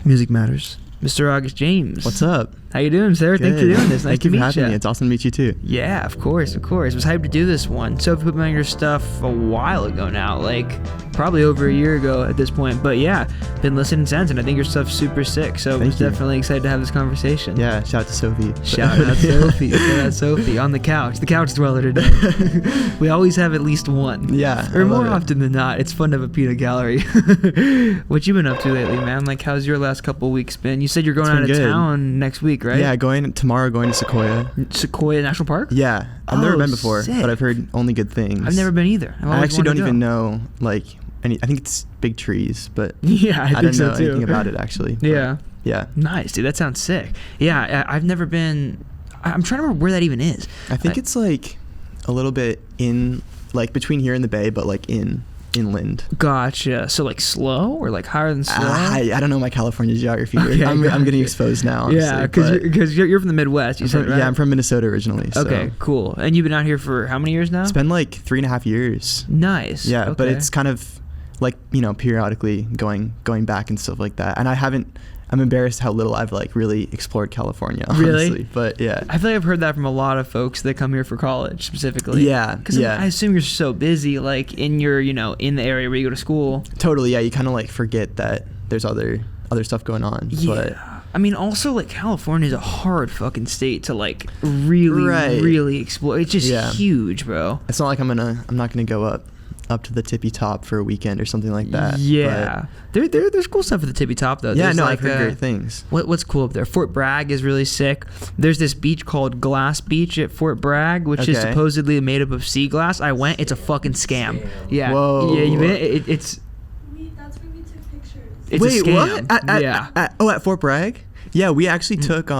Music Matters. Mr. August James. What's up? How you doing, sir? Good. Thanks for doing this. Nice to meet you. Thank you for having me. It's awesome to meet you too. Yeah, of course. I was hyped to do this one. So I put on your stuff a while ago now, like probably over a year ago at this point. But yeah, been listening since, and I think your stuff's super sick. So I was definitely excited to have this conversation. Yeah, shout out to Sophie. Shout out Sophie. Shout out Sophie on the couch dweller today. We always have at least one. Yeah. Or more often than not. It's fun to have a peanut gallery. What you been up to lately, man? Like, how's your last couple weeks been? You said you're going out of town next week, right? Yeah, going to Sequoia. Sequoia National Park? Yeah. I've never been before, sick. but I've heard only good things. I've never been either. I actually don't even know, like, I think it's big trees, but yeah, I don't know so too. anything about it, actually. Yeah. Yeah. Nice, dude. That sounds sick. Yeah, I've never been. I'm trying to remember where that even is. I think it's, like, a little bit in, like, between here and the bay, but, like, inland. Gotcha. So, like, slow or, like, higher than slow? I don't know my California geography. Okay, I'm getting exposed now, honestly. Yeah, because you're from the Midwest, you said, right? Yeah, I'm from Minnesota originally. So. Okay, cool. And you've been out here for how many years now? It's been, like, 3.5 years. Nice. Yeah, okay. but it's kind of, like, you know, periodically going back and stuff like that. And I'm embarrassed how little I've, like, really explored California, honestly. Really? But, yeah. I feel like I've heard that from a lot of folks that come here for college, specifically. Yeah, Because I assume you're so busy, like, in your, in the area where you go to school. Totally, yeah. You kind of, like, forget that there's other stuff going on. Yeah. But I mean, also, like, California is a hard fucking state to, like, really explore. It's just huge, bro. It's not like I'm not gonna go up to the tippy top for a weekend or something like that. Yeah, there's cool stuff at the tippy top though. Yeah, I've heard great things. What's cool up there? Fort Bragg is really sick. There's this beach called Glass Beach at Fort Bragg, which is supposedly made up of sea glass. I went. It's a fucking scam. Yeah. Whoa. Yeah, you been? It's. That's where we took pictures. It's Wait, a scam. what? At Fort Bragg? Yeah, we actually took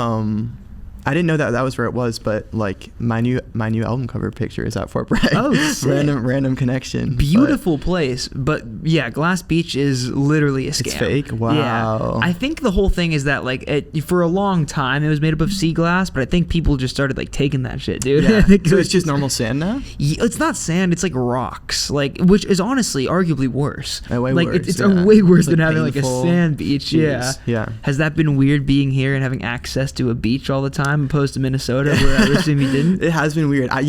I didn't know that was where it was, but, like, my new album cover picture is at Fort Bragg. Oh, sick. random connection. Beautiful place, but yeah, Glass Beach is literally a scam. It's fake. Wow. Yeah. I think the whole thing is that, like, for a long time it was made up of sea glass, but I think people just started, like, taking that shit, dude. Yeah. So it's just normal sand now? It's not sand, it's like rocks, like, which is honestly arguably worse. Way like, worse. It's way worse like than having like a sand beach. Jeez. Yeah. Has that been weird being here and having access to a beach all the time opposed to Minnesota, where I would assume you didn't? It has been weird. I'm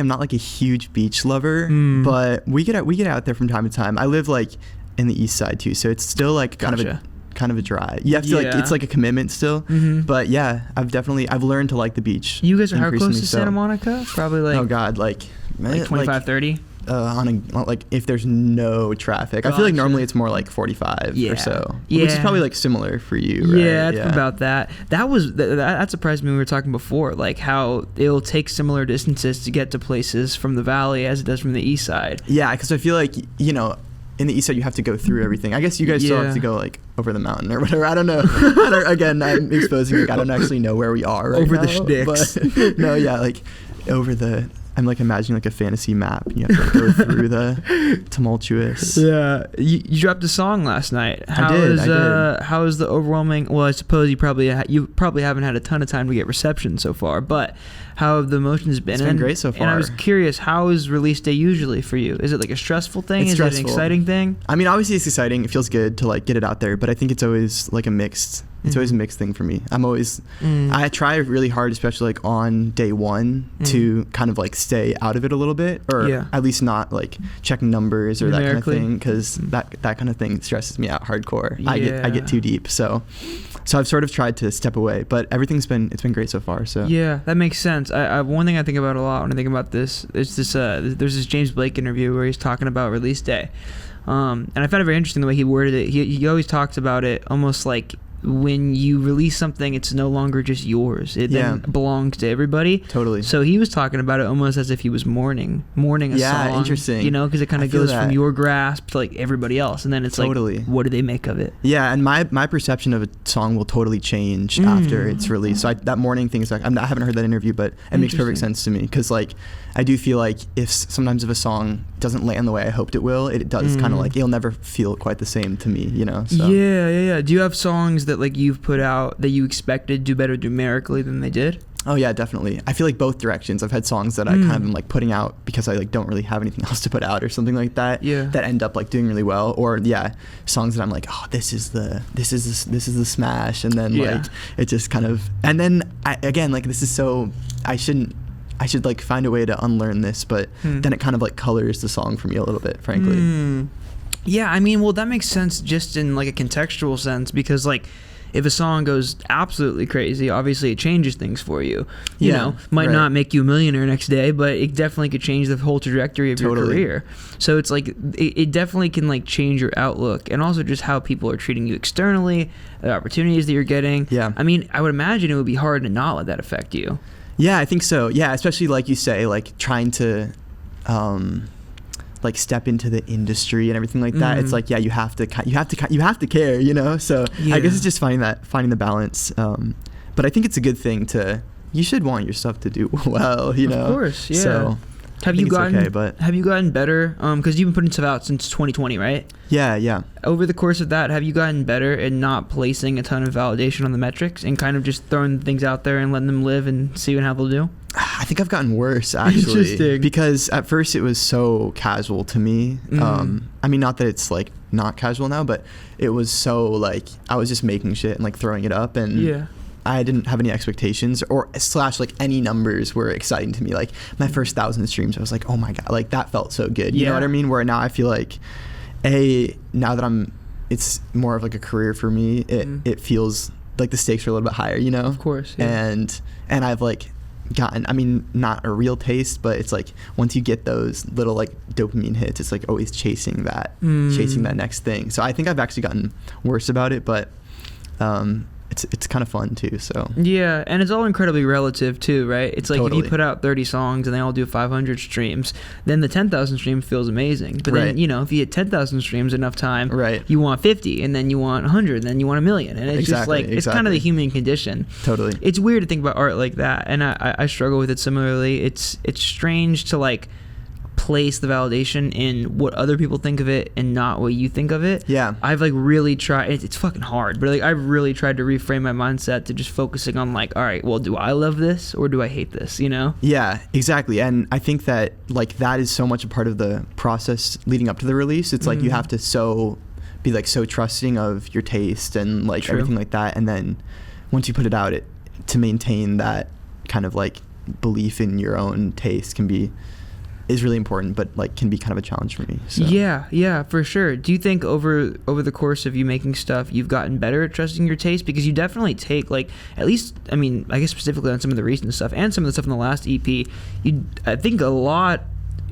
not like a huge beach lover, but we get out there from time to time. I live, like, in the east side too, so it's still, like, kind of a drive. You have to, like, it's like a commitment still. But yeah, I've learned to like the beach. You guys are how close to Santa Monica? Probably like, oh god, like 25, 30? Like, if there's no traffic. I feel like normally it's more like 45 or so. Yeah. Which is probably, like, similar for you, right? Yeah, it's about that. That surprised me when we were talking before, like how it'll take similar distances to get to places from the valley as it does from the east side. Yeah, because I feel like, in the east side you have to go through everything. I guess you guys still have to go, like, over the mountain or whatever. I don't know. Again, I'm exposing, like, I don't actually know where we are right over now. Over the sticks. But, no, yeah, like, over the... I'm, like, imagining, like, a fantasy map, and you have to, like, go through the tumultuous. Yeah, you dropped a song last night. I did. How is the overwhelming? Well, I suppose you probably haven't had a ton of time to get reception so far, but how have the emotions been? It's been great so far. And I was curious, how is release day usually for you? Is it like a stressful thing? Is it an exciting thing? I mean, obviously it's exciting. It feels good to, like, get it out there, but I think it's always, like, a mixed. It's always a mixed thing for me. I try really hard, especially, like, on day one, to kind of, like, stay out of it a little bit, or at least not, like, checking numbers or that kind of thing, because that kind of thing stresses me out hardcore. Yeah. I get too deep, so I've sort of tried to step away, but it's been great so far. So yeah, that makes sense. I one thing I think about a lot when I think about this is there's this James Blake interview where he's talking about release day, and I found it very interesting the way he worded it. He always talks about it almost like, when you release something, it's no longer just yours. It then belongs to everybody. Totally. So he was talking about it almost as if he was mourning a song. Yeah, interesting. Because it kind of goes from your grasp to, like, everybody else, and then it's like, what do they make of it? Yeah, and my perception of a song will totally change after it's released. So that mourning thing is like, I haven't heard that interview, but it makes perfect sense to me, because, like, I do feel like sometimes if a song doesn't land the way I hoped it will, it does kind of, like, it'll never feel quite the same to me, So. Yeah. Do you have songs that, like, you've put out that you expected do better numerically than they did? Oh yeah, definitely. I feel like both directions. I've had songs that I kind of am like putting out because I like don't really have anything else to put out or something like that. Yeah. That end up like doing really well. Or yeah, songs that I'm like, oh, this is the smash, and then like it just kind of, and then again like this is so I should like find a way to unlearn this, but then it kind of like colors the song for me a little bit, frankly. Yeah, I mean, well, that makes sense just in like a contextual sense, because like if a song goes absolutely crazy, obviously it changes things for you. You know, might not make you a millionaire next day, but it definitely could change the whole trajectory of your career. So it's like it definitely can like change your outlook, and also just how people are treating you externally, the opportunities that you're getting. Yeah. I mean, I would imagine it would be hard to not let that affect you. Yeah, I think so. Yeah, especially like you say, like trying to like step into the industry and everything like that. It's like, yeah, you have to care, you know? So I guess it's just finding the balance. But I think it's a good thing you should want your stuff to do well, you know? Of course, yeah. So have you gotten better? Because you've been putting stuff out since 2020, right? Yeah. Over the course of that, have you gotten better at not placing a ton of validation on the metrics and kind of just throwing things out there and letting them live and seeing how they'll do? I think I've gotten worse, actually, because at first it was so casual to me. I mean, not that it's like not casual now, but it was so like I was just making shit and like throwing it up, and I didn't have any expectations or / like any numbers were exciting to me. Like my first 1,000 streams, I was like, oh my God, like that felt so good. You know what I mean? Where now I feel like now that it's more of like a career for me, it feels like the stakes are a little bit higher, you know? Of course. Yeah. And I've like gotten, I mean, not a real taste, but it's like once you get those little like dopamine hits, it's like always chasing that next thing. So I think I've actually gotten worse about it, but it's kind of fun too. So yeah, and it's all incredibly relative too, right? It's like if you put out 30 songs and they all do 500 streams, then the 10,000 stream feels amazing. But then, you know, if you hit 10,000 streams enough time, you want 50, and then you want 100, then you want 1 million, and it's just like it's kind of the human condition. Totally. It's weird to think about art like that, and I struggle with it similarly. It's strange to like place the validation in what other people think of it and not what you think of it. Yeah. I've like really tried, it's fucking hard, but like I've really tried to reframe my mindset to just focusing on like, all right, well, do I love this or do I hate this, you know? Yeah, exactly. And I think that like that is so much a part of the process leading up to the release. It's like you have to be like so trusting of your taste and like everything like that. And then once you put it out, to maintain that kind of like belief in your own taste is really important, but like can be kind of a challenge for me. So. Yeah, for sure. Do you think over the course of you making stuff, you've gotten better at trusting your taste? Because you definitely take like, at least, I mean, I guess specifically on some of the recent stuff and some of the stuff in the last EP, I think a lot,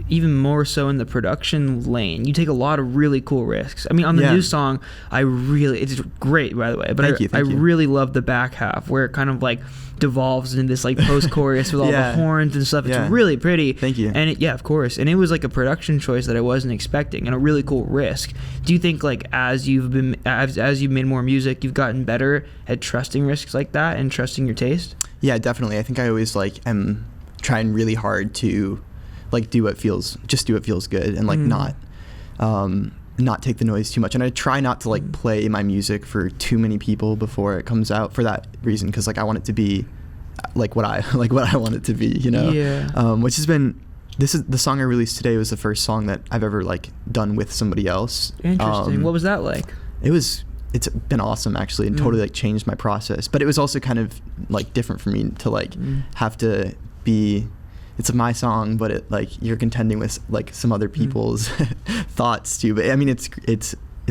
even more so in the production lane, you take a lot of really cool risks. I mean, on the new song, it's great, by the way, but I really love the back half where it kind of like devolves into this like post-chorus with all the horns and stuff. It's really pretty. Thank you. And of course. And it was like a production choice that I wasn't expecting and a really cool risk. Do you think like as you've made more music, you've gotten better at trusting risks like that and trusting your taste? Yeah, definitely. I think I always like am trying really hard to like do what feels good and like not take the noise too much, and I try not to like play my music for too many people before it comes out for that reason, because like I want it to be like what I want it to be, you know. Which has been, this is the song I released today was the first song that I've ever like done with somebody else. Interesting. What was that like? It's been awesome actually, and totally like changed my process, but it was also kind of like different for me to like have to be, it's my song, but it like you're contending with like some other people's thoughts too. But I mean, it's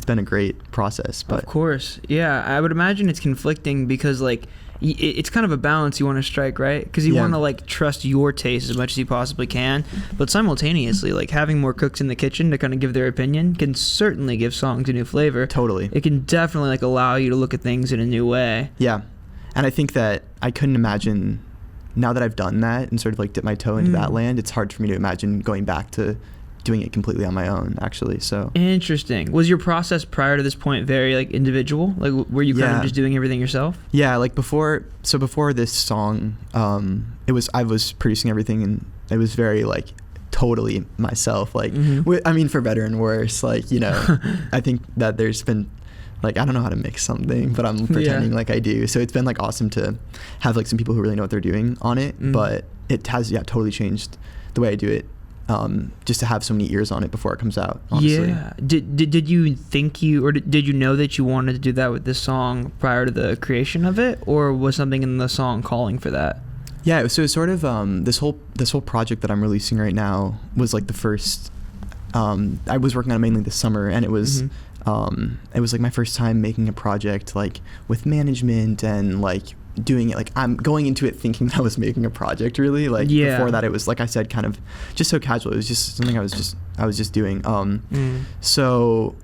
been a great process. But of course, yeah, I would imagine it's conflicting because like it's kind of a balance you want to strike, right? Because you want to like trust your taste as much as you possibly can, but simultaneously like having more cooks in the kitchen to kind of give their opinion can certainly give songs a new flavor. Totally, it can definitely like allow you to look at things in a new way. Yeah, and I think that I couldn't imagine. Now that I've done that and sort of like dipped my toe into that land, it's hard for me to imagine going back to doing it completely on my own, actually. So interesting. Was your process prior to this point very like individual? Like were you kind of just doing everything yourself? Yeah, like before this song, I was producing everything, and it was very like totally myself. Like I mean, for better and worse. Like, you know, I think that there's been like I don't know how to mix something, but I'm pretending like I do. So it's been like awesome to have like some people who really know what they're doing on it. But it has totally changed the way I do it. Just to have so many ears on it before it comes out, honestly. Yeah. Did you think did you know that you wanted to do that with this song prior to the creation of it, or was something in the song calling for that? Yeah, so it's sort of this whole project that I'm releasing right now was like the first. I was working on it mainly this summer, and it was like my first time making a project like with management and like doing it like I'm going into it thinking that I was making a project really, like before that it was, like I said, kind of just so casual. It was just something I was just doing. So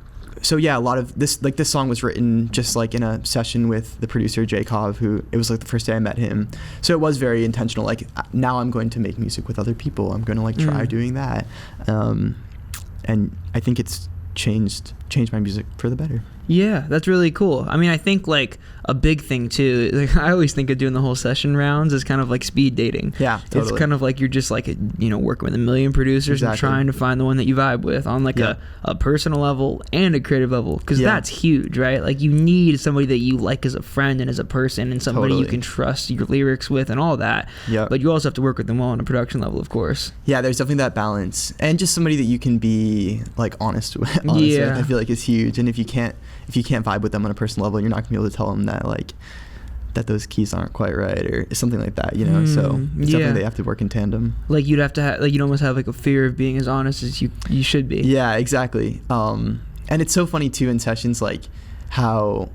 yeah, a lot of this song was written just like in a session with the producer Jacob, who it was like the first day I met him. So it was very intentional. Like now I'm going to make music with other people. I'm going to like try doing that. And I think it's changed my music for the better. Yeah, that's really cool. I mean, I think like a big thing too, like I always think of doing the whole session rounds as kind of like speed dating. Yeah, totally. It's kind of like you're just like, working with a million producers and trying to find the one that you vibe with on like a personal level and a creative level, because that's huge, right? Like you need somebody that you like as a friend and as a person, and somebody you can trust your lyrics with and all that. Yeah. But you also have to work with them well on a production level, of course. Yeah, there's definitely that balance, and just somebody that you can be like honest with. I feel like is huge. And if you can't vibe with them on a personal level, you're not gonna be able to tell them that those keys aren't quite right or something like that, so it's definitely they have to work in tandem. Like you'd have to like you'd almost have like a fear of being as honest as you should be. Yeah, exactly. And it's so funny too in sessions, like how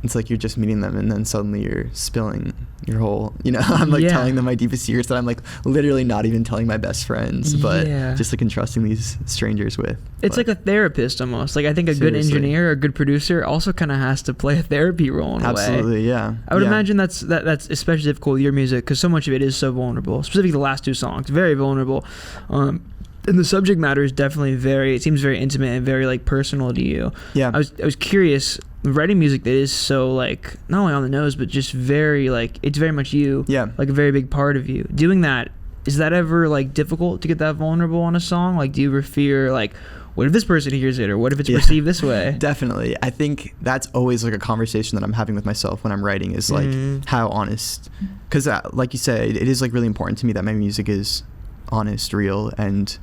it's like you're just meeting them and then suddenly you're spilling your whole, I'm like telling them my deepest secrets that I'm like literally not even telling my best friends, but just like entrusting these strangers with. It's like a therapist almost. Like I think a good engineer or a good producer also kind of has to play a therapy role in a way. Absolutely, yeah. I would imagine that's especially difficult with your music, because so much of it is so vulnerable. Specifically the last two songs, very vulnerable. And the subject matter is definitely it seems very intimate and very like personal to you. Yeah. I was curious, writing music that is so like not only on the nose but just very like it's very much you. Yeah. Like a very big part of you. Doing that, is that ever like difficult to get that vulnerable on a song? Like do you ever fear like, what if this person hears it, or what if it's perceived this way? Definitely. I think that's always like a conversation that I'm having with myself when I'm writing, is like how honest, because like you said, it is like really important to me that my music is honest, real, and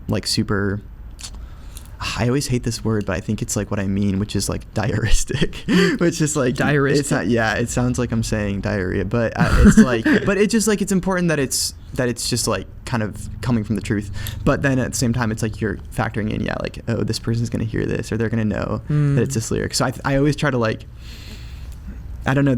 like super, I always hate this word, but I think it's like what I mean, which is like diaristic, which is like diaristic. It's not, it sounds like I'm saying diarrhea, but it's like, but it's just like, it's important that it's just like kind of coming from the truth. But then at the same time, it's like you're factoring in, like, oh, this person's going to hear this, or they're going to know that it's this lyric. So I always try to like, I don't know,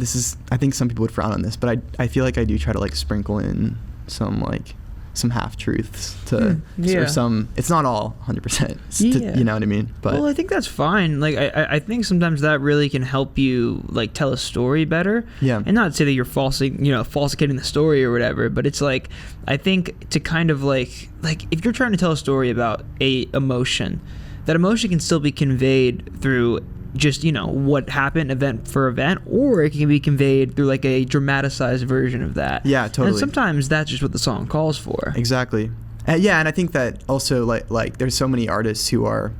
I think some people would frown on this, but I feel like I do try to like sprinkle in some half truths or some, it's not all 100%, you know what I mean? But well, I think that's fine. Like I think sometimes that really can help you like tell a story better. Yeah. And not to say that you're falsificating the story or whatever, but it's like, I think to kind of like if you're trying to tell a story about a emotion, that emotion can still be conveyed through just what happened event for event, or it can be conveyed through like a dramatized version of that. Yeah, totally. And sometimes that's just what the song calls for. Exactly. And I think that also like there's so many artists who are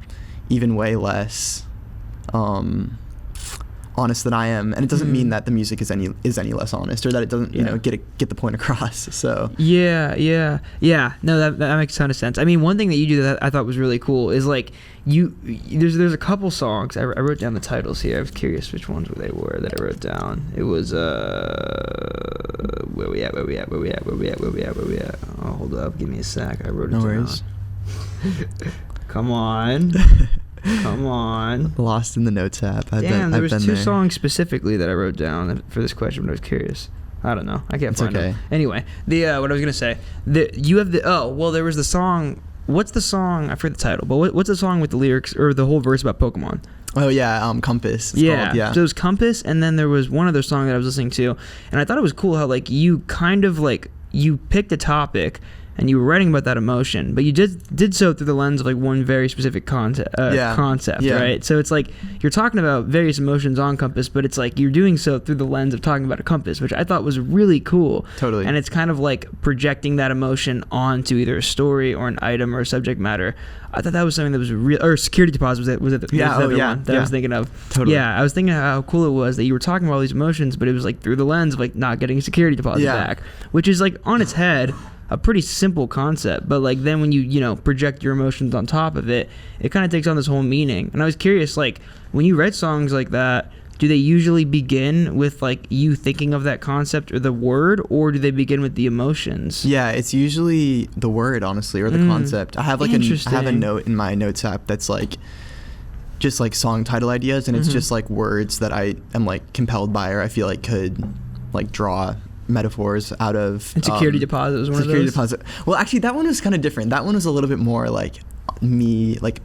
even way less honest than I am, and it doesn't mean that the music is any less honest, or that it doesn't get the point across. So no, that makes a ton of sense. I mean, one thing that you do that I thought was really cool is like there's a couple songs I wrote down the titles here. I was curious which ones they were that I wrote down. It was where we at? Oh, hold up, give me a sec. I wrote it down. No worries. Come on. Lost in the notes app. There was two songs specifically that I wrote down for this question, but I was curious. I don't know. I can't find them. Anyway, what I was gonna say. There was the song. What's the song? I forget the title, but what's the song with the lyrics or the whole verse about Pokemon? Oh yeah, Compass. It's called, yeah. So it was Compass, and then there was one other song that I was listening to, and I thought it was cool how like you kind of like you picked a topic. and you were writing about that emotion, but you did so through the lens of like one very specific concept, right? So it's like you're talking about various emotions on Compass, but it's like you're doing so through the lens of talking about a compass, which I thought was really cool. Totally. And it's kind of like projecting that emotion onto either a story or an item or a subject matter. I thought that was something that was real. Or security deposit was it the other one that I was thinking of. Totally. Yeah, I was thinking how cool it was that you were talking about all these emotions, but it was like through the lens of like not getting a security deposit back, which is like on its head a pretty simple concept, but like then when you project your emotions on top of it, it kind of takes on this whole meaning. And I was curious, like when you write songs like that, do they usually begin with like you thinking of that concept or the word, or do they begin with the emotions? Yeah, it's usually the word, honestly, or the concept. I have like I have a note in my notes app that's like just like song title ideas, and it's just like words that I am like compelled by, or I feel like could like draw metaphors out of. And security deposit was one of those. Deposit. Well, actually, that one was kind of different. That one was a little bit more like me, like.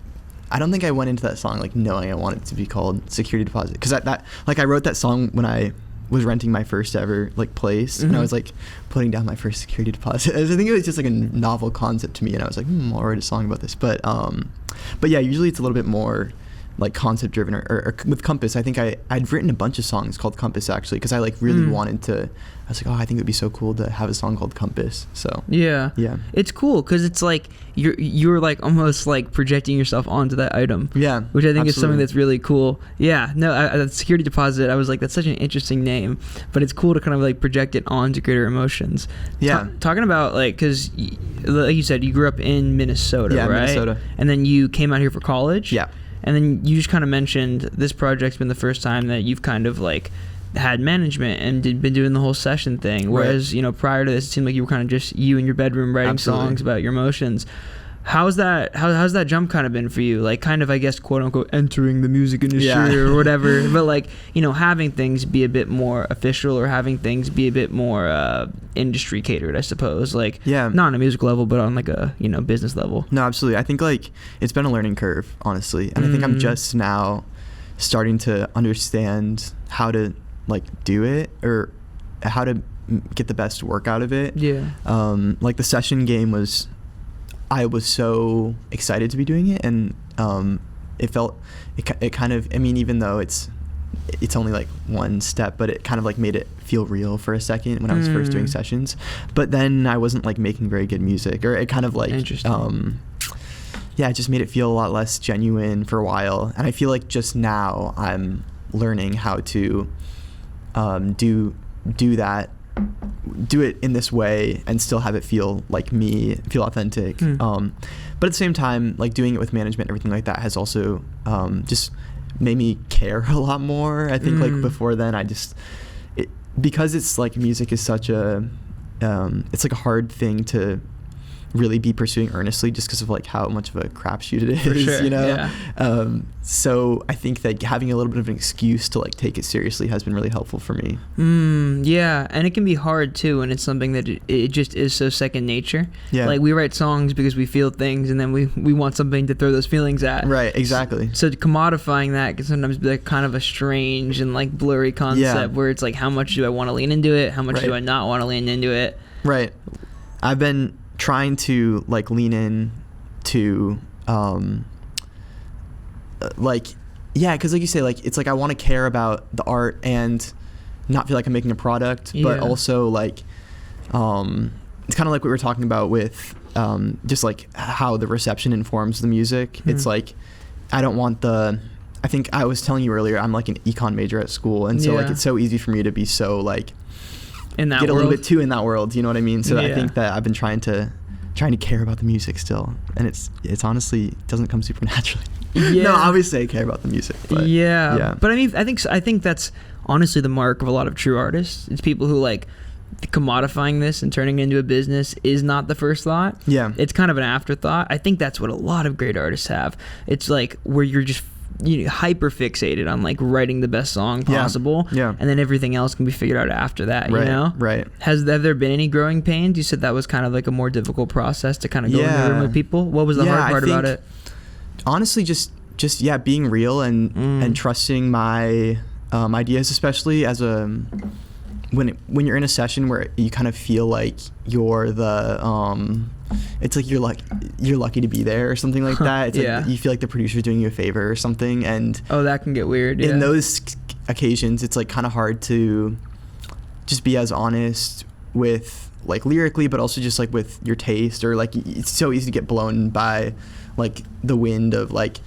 I don't think I went into that song like knowing I wanted it to be called Security Deposit, because that like I wrote that song when I was renting my first ever like place, and I was like putting down my first security deposit. I think it was just like a novel concept to me, and I was like, I'll write a song about this. But yeah, usually it's a little bit more like concept driven, or with Compass. I think I'd written a bunch of songs called Compass actually, because I like really wanted to. I was like, I think it'd be so cool to have a song called Compass. So yeah, it's cool because it's like you're like almost like projecting yourself onto that item. Yeah, which I think is something that's really cool. Yeah, no, security deposit. I was like, that's such an interesting name, but it's cool to kind of like project it onto greater emotions. Yeah, talking about like, because like you said, you grew up in Minnesota, right? Minnesota, and then you came out here for college. Yeah. And then you just kind of mentioned this project's been the first time that you've kind of like had management and been doing the whole session thing. Whereas, prior to this, it seemed like you were kind of just you in your bedroom writing songs about your emotions. How's that jump kind of been for you? Like kind of, I guess, quote unquote, entering the music industry or whatever. But like, having things be a bit more official, or having things be a bit more industry catered, I suppose. Like, not on a music level, but on like a, business level. No, absolutely. I think like it's been a learning curve, honestly. And I think I'm just now starting to understand how to like do it, or how to get the best work out of it. Yeah. Like the session game I was so excited to be doing it, and it kind of, I mean, even though it's only like one step, but it kind of like made it feel real for a second when I was first doing sessions. But then I wasn't like making very good music, or it kind of like it just made it feel a lot less genuine for a while. And I feel like just now I'm learning how to do it in this way and still have it feel like me, feel authentic. But at the same time, like doing it with management and everything like that has also just made me care a lot more. I think like before then because it's like music is such a it's like a hard thing to really be pursuing earnestly, just because of like how much of a crapshoot it is. For sure. Yeah. So I think that having a little bit of an excuse to like take it seriously has been really helpful for me. Yeah, and it can be hard too, and it's something that it just is so second nature. Yeah. Like we write songs because we feel things, and then we want something to throw those feelings at. Right. Exactly. So commodifying that can sometimes be like kind of a strange and like blurry concept where it's like, how much do I want to lean into it? How much do I not want to lean into it? Right. I've been trying to like lean in to because like you say, like it's like I want to care about the art and not feel like I'm making a product, but also like it's kind of like what we were talking about with just like how the reception informs the music. It's like I don't want I think I was telling you earlier, I'm like an econ major at school, and so like it's so easy for me to be so like in that get world. A little bit too in that world, you know what I mean? So I think that I've been trying to care about the music still, and it's honestly doesn't come super naturally. No, obviously I care about the music, but but I mean, I think that's honestly the mark of a lot of true artists. It's people who like commodifying this and turning it into a business is not the first thought. It's kind of an afterthought. I think that's what a lot of great artists have. It's like where you're just hyper fixated on like writing the best song possible, and then everything else can be figured out after that. Right. Have there been any growing pains? You said that was kind of like a more difficult process to kind of go in the room with people. What was the hard part about it? Honestly, just being real and trusting my ideas, especially as when you're in a session where you kind of feel like you're the it's like you're lucky to be there or something like that. It's Yeah. like you feel like the producer's doing you a favor or something, and Oh, that can get weird. Yeah. in those occasions it's like kind of hard to just be as honest with like lyrically, but also just like with your taste, or like it's so easy to get blown by like the wind of like,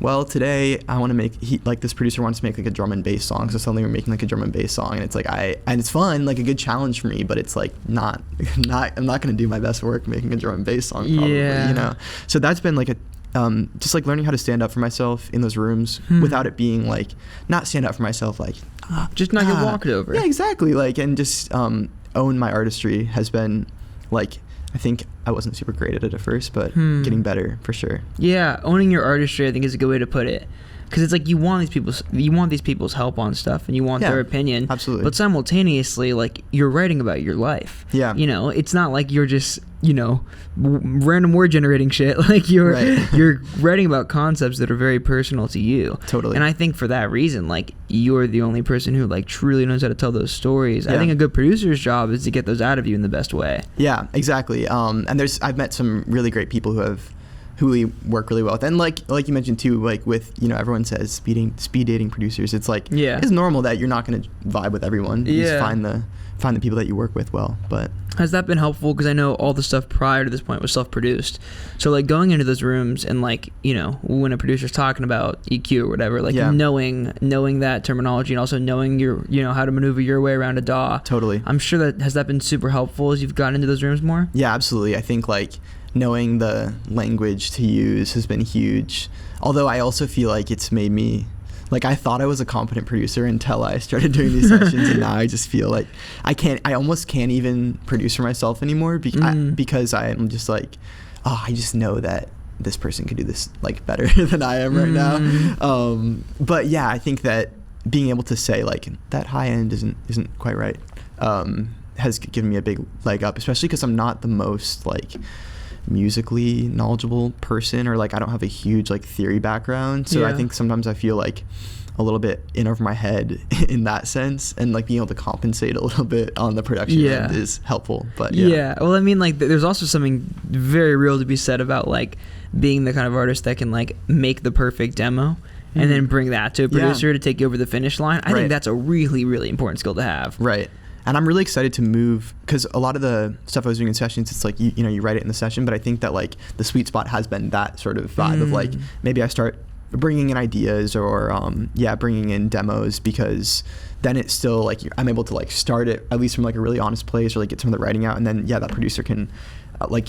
well, today I want to make like this producer wants to make like a drum and bass song, so suddenly we're making like a drum and bass song, and it's like and it's fun, like a good challenge for me, but it's like not I'm not going to do my best work making a drum and bass song probably, Yeah. you know. So that's been like a just like learning how to stand up for myself in those rooms without it being like, not stand up for myself like just not get walked over. yeah, exactly, like, and just own my artistry has been like, I think I wasn't super great at it at first, but getting better for sure. Yeah, owning your artistry, I think, is a good way to put it. Because it's like you want these people's help on stuff, and you want their opinion. Absolutely. But simultaneously, like, you're writing about your life. Yeah. You know, it's not like you're just, you know, random word generating shit. Like you're Right. you're writing about concepts that are very personal to you. Totally. And I think for that reason, like, you're the only person who like truly knows how to tell those stories. I Yeah. think a good producer's job is to get those out of you in the best way. Yeah, exactly. And I've met some really great people who we work really well with, and like you mentioned too, like with, you know, everyone says speed dating producers. It's like, Yeah. it's normal that you're not going to vibe with everyone. You just Yeah. find the people that you work with well. But Has that been helpful? Because I know all the stuff prior to this point was self-produced. So, like, going into those rooms and, like, you know, when a producer's talking about EQ or whatever, like, Yeah. knowing that terminology and also knowing how to maneuver your way around a DAW. totally. I'm sure has that been super helpful as you've gotten into those rooms more? Yeah, absolutely. I think like knowing the language to use has been huge. Although I also feel like it's made me, like, I thought I was a competent producer until I started doing these sessions, and now I just feel like I almost can't even produce for myself anymore because I'm just like, oh, I just know that this person could do this like better than I am right now. But yeah, I think that being able to say like that high end isn't quite right has given me a big leg up, especially because I'm not the most like musically knowledgeable person, or like I don't have a huge like theory background, so I think sometimes I feel like a little bit in over my head in that sense, and like being able to compensate a little bit on the production end is helpful. But well, I mean, like, there's also something very real to be said about like being the kind of artist that can like make the perfect demo and then bring that to a producer to take you over the finish line. I think that's a really, really important skill to have. Right. And I'm really excited to move, because a lot of the stuff I was doing in sessions, it's like, you know, you write it in the session, but I think that like the sweet spot has been that sort of vibe of like, maybe I start bringing in ideas or bringing in demos, because then it's still like I'm able to like start it at least from like a really honest place, or like get some of the writing out, and then that producer can like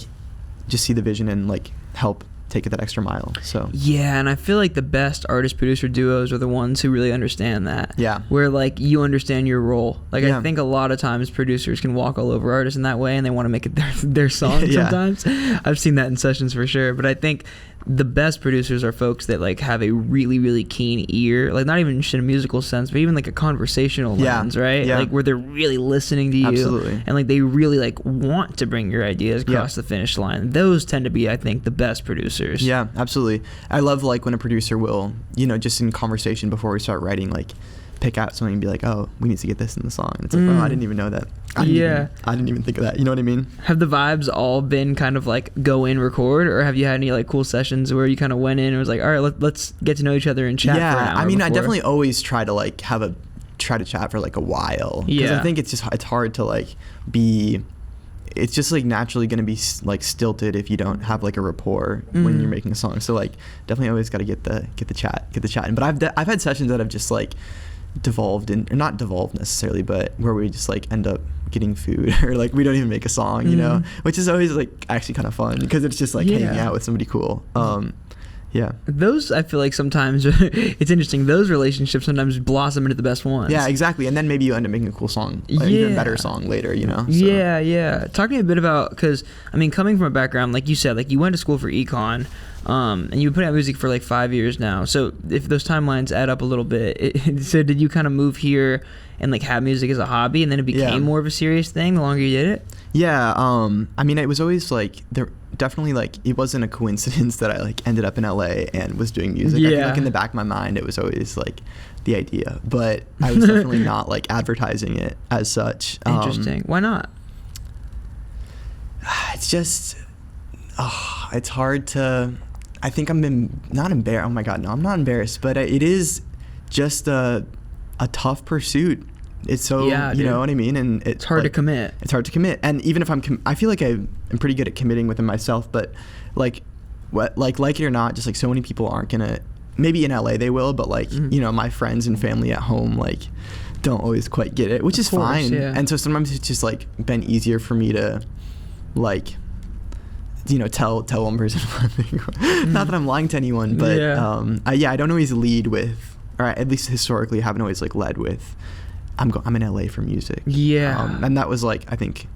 just see the vision and like help take it that extra mile. So yeah, and I feel like the best artist producer duos are the ones who really understand that. Yeah. Where like you understand your role. Like I think a lot of times producers can walk all over artists in that way, and they want to make it their song sometimes. I've seen that in sessions for sure. But I think the best producers are folks that like have a really, really keen ear, like not even just in a musical sense, but even like a conversational lens, right? Yeah. Like where they're really listening to you. Absolutely. And like they really like want to bring your ideas across the finish line. Those tend to be, I think, the best producers. Yeah, absolutely. I love like when a producer will, you know, just in conversation before we start writing, like pick out something and be like, oh, we need to get this in the song. And it's like, oh, I didn't even know that. I didn't even think of that. You know what I mean? Have the vibes all been kind of like go in, record, or have you had any like cool sessions where you kind of went in and was like, all right, let's get to know each other and chat for an hour I mean, I before? definitely always try to like try to chat for like a while. Because I think it's hard to like be, it's just like naturally going to be like stilted if you don't have like a rapport when you're making a song. So like definitely always got to get the chat in. But I've had sessions that have just like devolved in, or not devolved necessarily, but where we just like end up getting food, or like we don't even make a song, you know, which is always like actually kind of fun, because it's just like hanging out with somebody cool. Those, I feel like sometimes it's interesting. Those relationships sometimes blossom into the best ones. Yeah, exactly. And then maybe you end up making a cool song, an even better song later, you know? So. Yeah. Talk to me a bit about, because, I mean, coming from a background, like you said, like you went to school for econ, and you've been putting out music for like 5 years now. So if those timelines add up a little bit, so did you kind of move here and like have music as a hobby, and then it became more of a serious thing the longer you did it? Yeah. I mean, it was always like, definitely like, it wasn't a coincidence that I like ended up in LA and was doing music. I think like in the back of my mind, it was always like the idea, but I was definitely not like advertising it as such. Interesting. Why not? It's just it's hard to. I think not embarrassed. Oh my God, no, I'm not embarrassed. But it is just a tough pursuit. It's so, you know what I mean? And it's hard to commit. It's hard to commit. And even if I feel like I'm pretty good at committing within myself, but like it or not, just like so many people aren't gonna, maybe in LA they will, but like, you know, my friends and family at home, like don't always quite get it, which is fine. Yeah. And so sometimes it's just like been easier for me to like, you know, tell one person one thing. Not that I'm lying to anyone, but I don't always lead with, or at least historically haven't always like led with, I'm in LA for music. Yeah. And that was like, I think,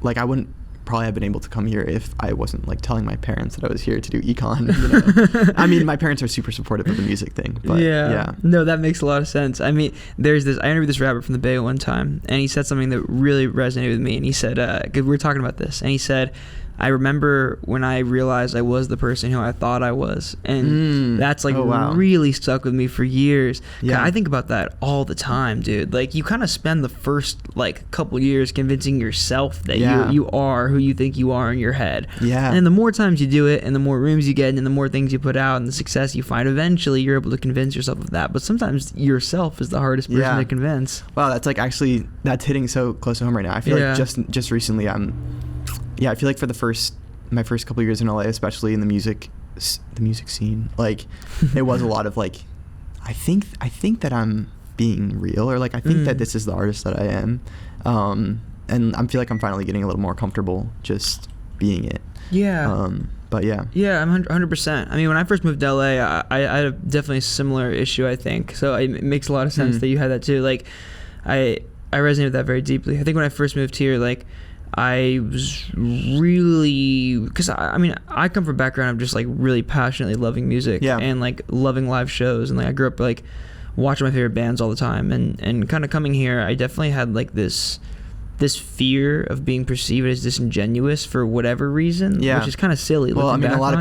like I wouldn't probably have been able to come here if I wasn't like telling my parents that I was here to do econ. You know? I mean, my parents are super supportive of the music thing. But yeah. No, that makes a lot of sense. I mean, I interviewed this rapper from the Bay one time, and he said something that really resonated with me. And he said, 'cause we were talking about this, and he said, I remember when I realized I was the person who I thought I was. And that's like really stuck with me for years. Yeah. I think about that all the time, dude. Like you kind of spend the first like couple years convincing yourself that you are who you think you are in your head. Yeah. And the more times you do it and the more rooms you get and the more things you put out and the success you find, eventually you're able to convince yourself of that. But sometimes yourself is the hardest person to convince. Wow, that's like actually, that's hitting so close to home right now. I feel like just recently I feel like for my first couple of years in LA, especially in the music scene, like it was a lot of like, I think that I'm being real, or like I think that this is the artist that I am, and I feel like I'm finally getting a little more comfortable just being it. Yeah. But yeah. Yeah, I'm 100%. I mean, when I first moved to LA, I had definitely a similar issue, I think. So it makes a lot of sense that you had that too. Like, I resonate with that very deeply. I think when I first moved here, like, I was really, because I mean, I come from a background of just like really passionately loving music and like loving live shows, and like I grew up like watching my favorite bands all the time, and kind of coming here, I definitely had like this fear of being perceived as disingenuous for whatever reason, which is kind of silly. Well, I mean, not a lot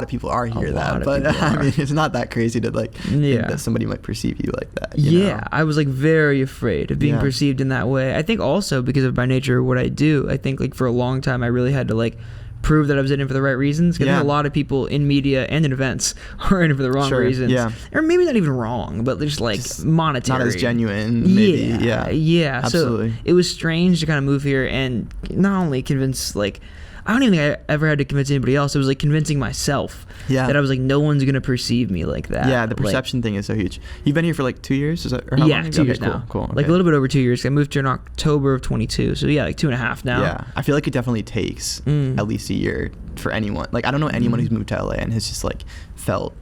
of people are here that, but I mean, it's not that crazy to like think that somebody might perceive you like that. You know? I was like very afraid of being perceived in that way. I think also because of by nature what I do, I think like for a long time I really had to like prove that I was in it for the right reasons. Because I think a lot of people in media and in events are in it for the wrong reasons. Yeah. Or maybe not even wrong, but just like monetary. Not as genuine, maybe. Yeah. Absolutely. So it was strange to kind of move here and not only convince like, I don't even think I ever had to convince anybody else. It was like convincing myself that I was like, no one's going to perceive me like that. Yeah, the perception thing is so huge. You've been here for like 2 years? Is that, or how long? 2 years now. Cool. Okay. Like a little bit over 2 years. I moved here in October of 22. So yeah, like 2.5 now. Yeah, I feel like it definitely takes at least a year for anyone. Like I don't know anyone who's moved to LA and has just like felt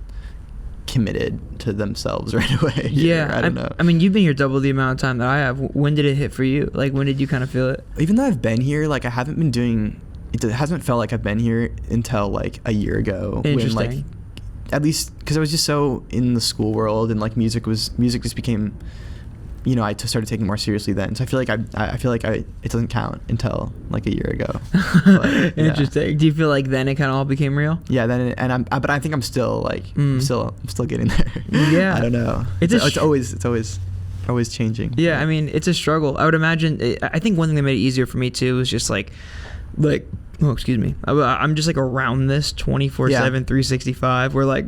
committed to themselves right away. Yeah, I don't know. I mean, you've been here double the amount of time that I have. When did it hit for you? Like when did you kind of feel it? Even though I've been here, like I haven't been doing... It hasn't felt like I've been here until like a year ago. Interesting. When, like, at least because I was just so in the school world and like music just became, you know, I started taking it more seriously then. So I feel like it doesn't count until like a year ago. But, Interesting. Do you feel like then it kind of all became real? Yeah. Then but I think I'm still like I'm still getting there. Yeah. I don't know. It's always changing. Yeah. I mean, it's a struggle. I would imagine. I think one thing that made it easier for me too was just like oh, excuse me. I'm just like around this 24/7, 365, where like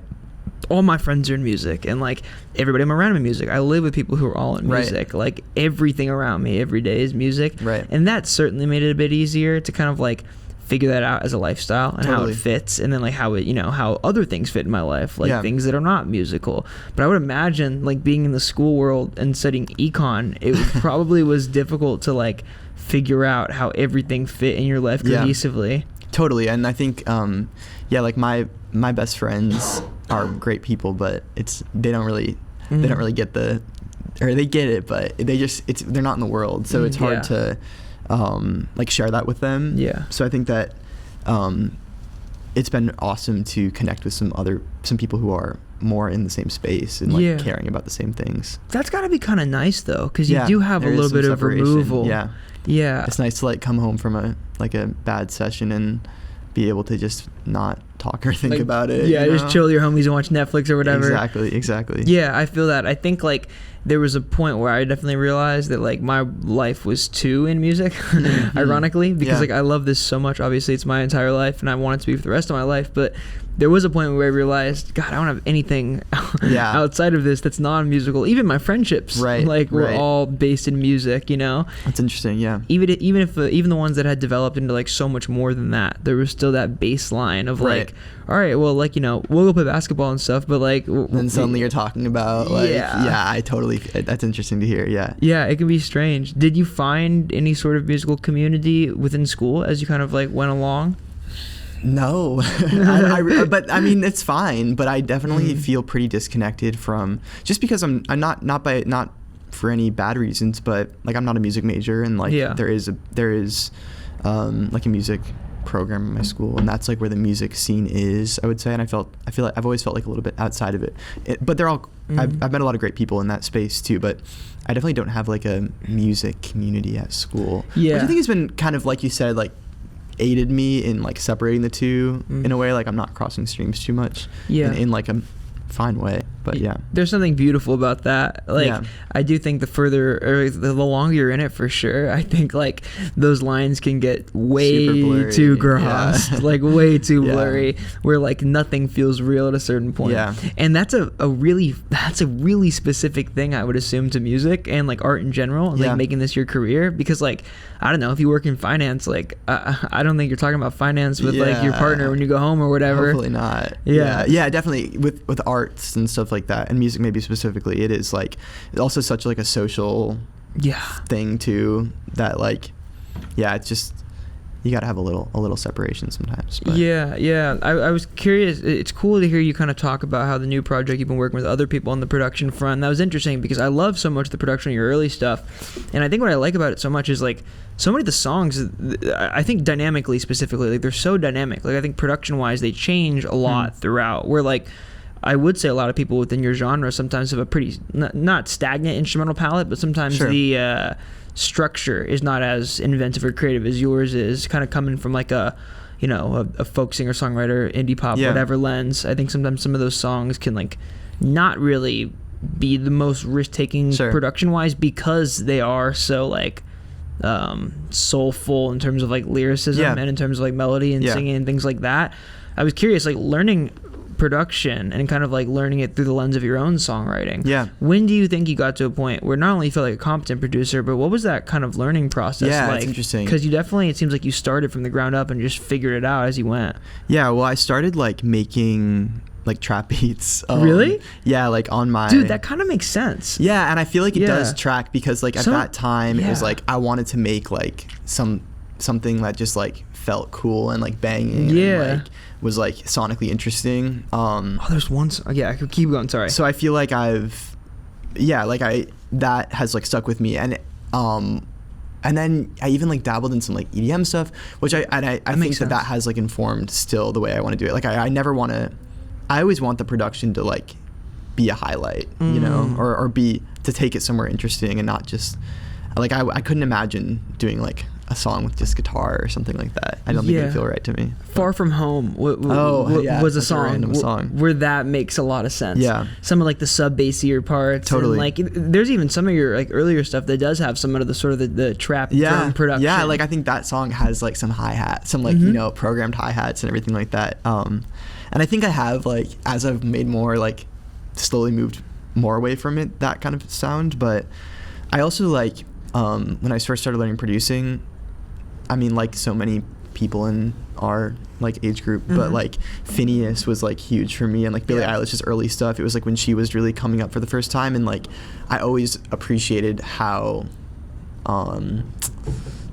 all my friends are in music and like everybody I'm around in music. I live with people who are all in music. Like everything around me every day is music. Right. And that certainly made it a bit easier to kind of like figure that out as a lifestyle and how it fits, and then like how it, you know, how other things fit in my life, like things that are not musical. But I would imagine like being in the school world and studying econ, it probably was difficult to like figure out how everything fit in your life cohesively. Totally. And I think like my best friends are great people, but they don't really get they get it, but they're not in the world, so it's hard to like share that with them. So I think that it's been awesome to connect with some people who are more in the same space and like caring about the same things. That's got to be kind of nice though, because you do have a little bit of removal. Yeah, it's nice to like come home from a bad session and be able to just not talk or think about it. Yeah, just chill with your homies and watch Netflix or whatever. Exactly. Yeah, I feel that. I think like there was a point where I definitely realized that like my life was too in music, ironically, because like I love this so much. Obviously, it's my entire life, and I want it to be for the rest of my life. But there was a point where I realized, God, I don't have anything outside of this that's non-musical. Even my friendships, were all based in music. You know, that's interesting. Yeah. Even if the ones that had developed into like so much more than that, there was still that baseline of like, all right, well, like, you know, we'll go play basketball and stuff, but like then suddenly you're talking about like I totally, that's interesting to hear. Yeah, it can be strange. Did you find any sort of musical community within school as you kind of like went along? No, but I mean, it's fine, but I definitely feel pretty disconnected from, just because I'm not for any bad reasons, but like I'm not a music major, and like there is like a music program in my school, and that's like where the music scene is, I would say. And I feel like I've always felt like a little bit outside of it, but they're all I've met a lot of great people in that space too, but I definitely don't have like a music community at school, which I think has been kind of, like you said, like aided me in like separating the two in a way. Like I'm not crossing streams too much in like a fine way, but there's something beautiful about that. Like I do think the further or the longer you're in it, for sure, I think like those lines can get way too gross, like way too blurry, where like nothing feels real at a certain point. And that's a really specific thing, I would assume, to music and like art in general, and like making this your career, because like I don't know, if you work in finance, like I don't think you're talking about finance with like your partner when you go home or whatever. Hopefully not. Yeah, definitely with arts and stuff like that, and music maybe specifically, it is like also such like a social thing too, that like it's just, you gotta have a little separation sometimes. But. I was curious. It's cool to hear you kind of talk about how the new project, you've been working with other people on the production front. That was interesting, because I love so much the production of your early stuff, and I think what I like about it so much is like so many of the songs, I think dynamically, specifically, like they're so dynamic. Like I think production wise they change a lot throughout, where like I would say a lot of people within your genre sometimes have a pretty not stagnant instrumental palette, but sometimes the structure is not as inventive or creative as yours is, kind of coming from like a folk singer songwriter, indie pop, whatever lens. I think sometimes some of those songs can like not really be the most risk-taking production wise, because they are so like soulful in terms of like lyricism and in terms of like melody and singing and things like that. I was curious, like learning production and kind of like learning it through the lens of your own songwriting. When do you think you got to a point where not only you felt like a competent producer, but what was that kind of learning process like? That's interesting. Because you definitely, it seems like you started from the ground up and just figured it out as you went. Well, I started like making like trap beats. Really? Yeah, like on my... Dude, that kind of makes sense. Yeah, and I feel like it does track, because like at that time it was like I wanted to make like something that just like felt cool and like banging and like was like sonically interesting. There's one I could keep going, sorry. So I feel like that has like stuck with me, and then I even like dabbled in some like EDM stuff, which I think that has like informed still the way I want to do it. Like I always want the production to like be a highlight, you know, or be to take it somewhere interesting, and not just like I couldn't imagine doing like a song with just guitar or something like that. I don't think it'd feel right to me. Far From Home was a song where that makes a lot of sense. Some of like the sub bassier parts. Totally. And like there's even some of your like earlier stuff that does have some of the sort of the trap drum production. Yeah, like I think that song has like some hi-hat, some like you know, programmed hi-hats and everything like that. And I think I have like, as I've made more, like slowly moved more away from it, that kind of sound. But I also like when I first started learning producing, I mean, like so many people in our like age group, but like Phineas was like huge for me, and like Billie Eilish's early stuff, it was like when she was really coming up for the first time, and like I always appreciated how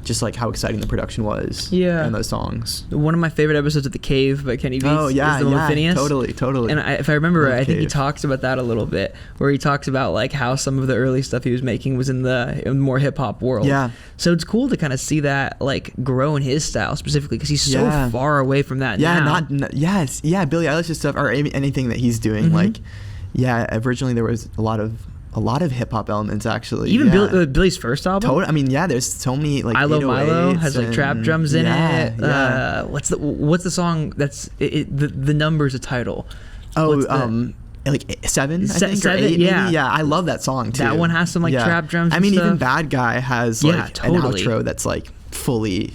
just like how exciting the production was in those songs. One of my favorite episodes of The Cave by Kenny Beats is the one with Phineas. Totally. And if I remember right, I think he talks about that a little bit, where he talks about like how some of the early stuff he was making was in the more hip hop world. So it's cool to kind of see that like grow in his style specifically, because he's so far away from that now. Billie Eilish's stuff, or anything that he's doing, like originally there was a lot of hip hop elements, actually. Even Billy's first album. I mean, there's so many like I Love Milo has like trap drums in it. Yeah. What's the song that's the number's a title? like 7, I think, or Seven, 8, yeah. maybe. Yeah, I love that song too. That one has some like trap drums. I and mean, stuff. even Bad Guy has like an totally. outro that's like fully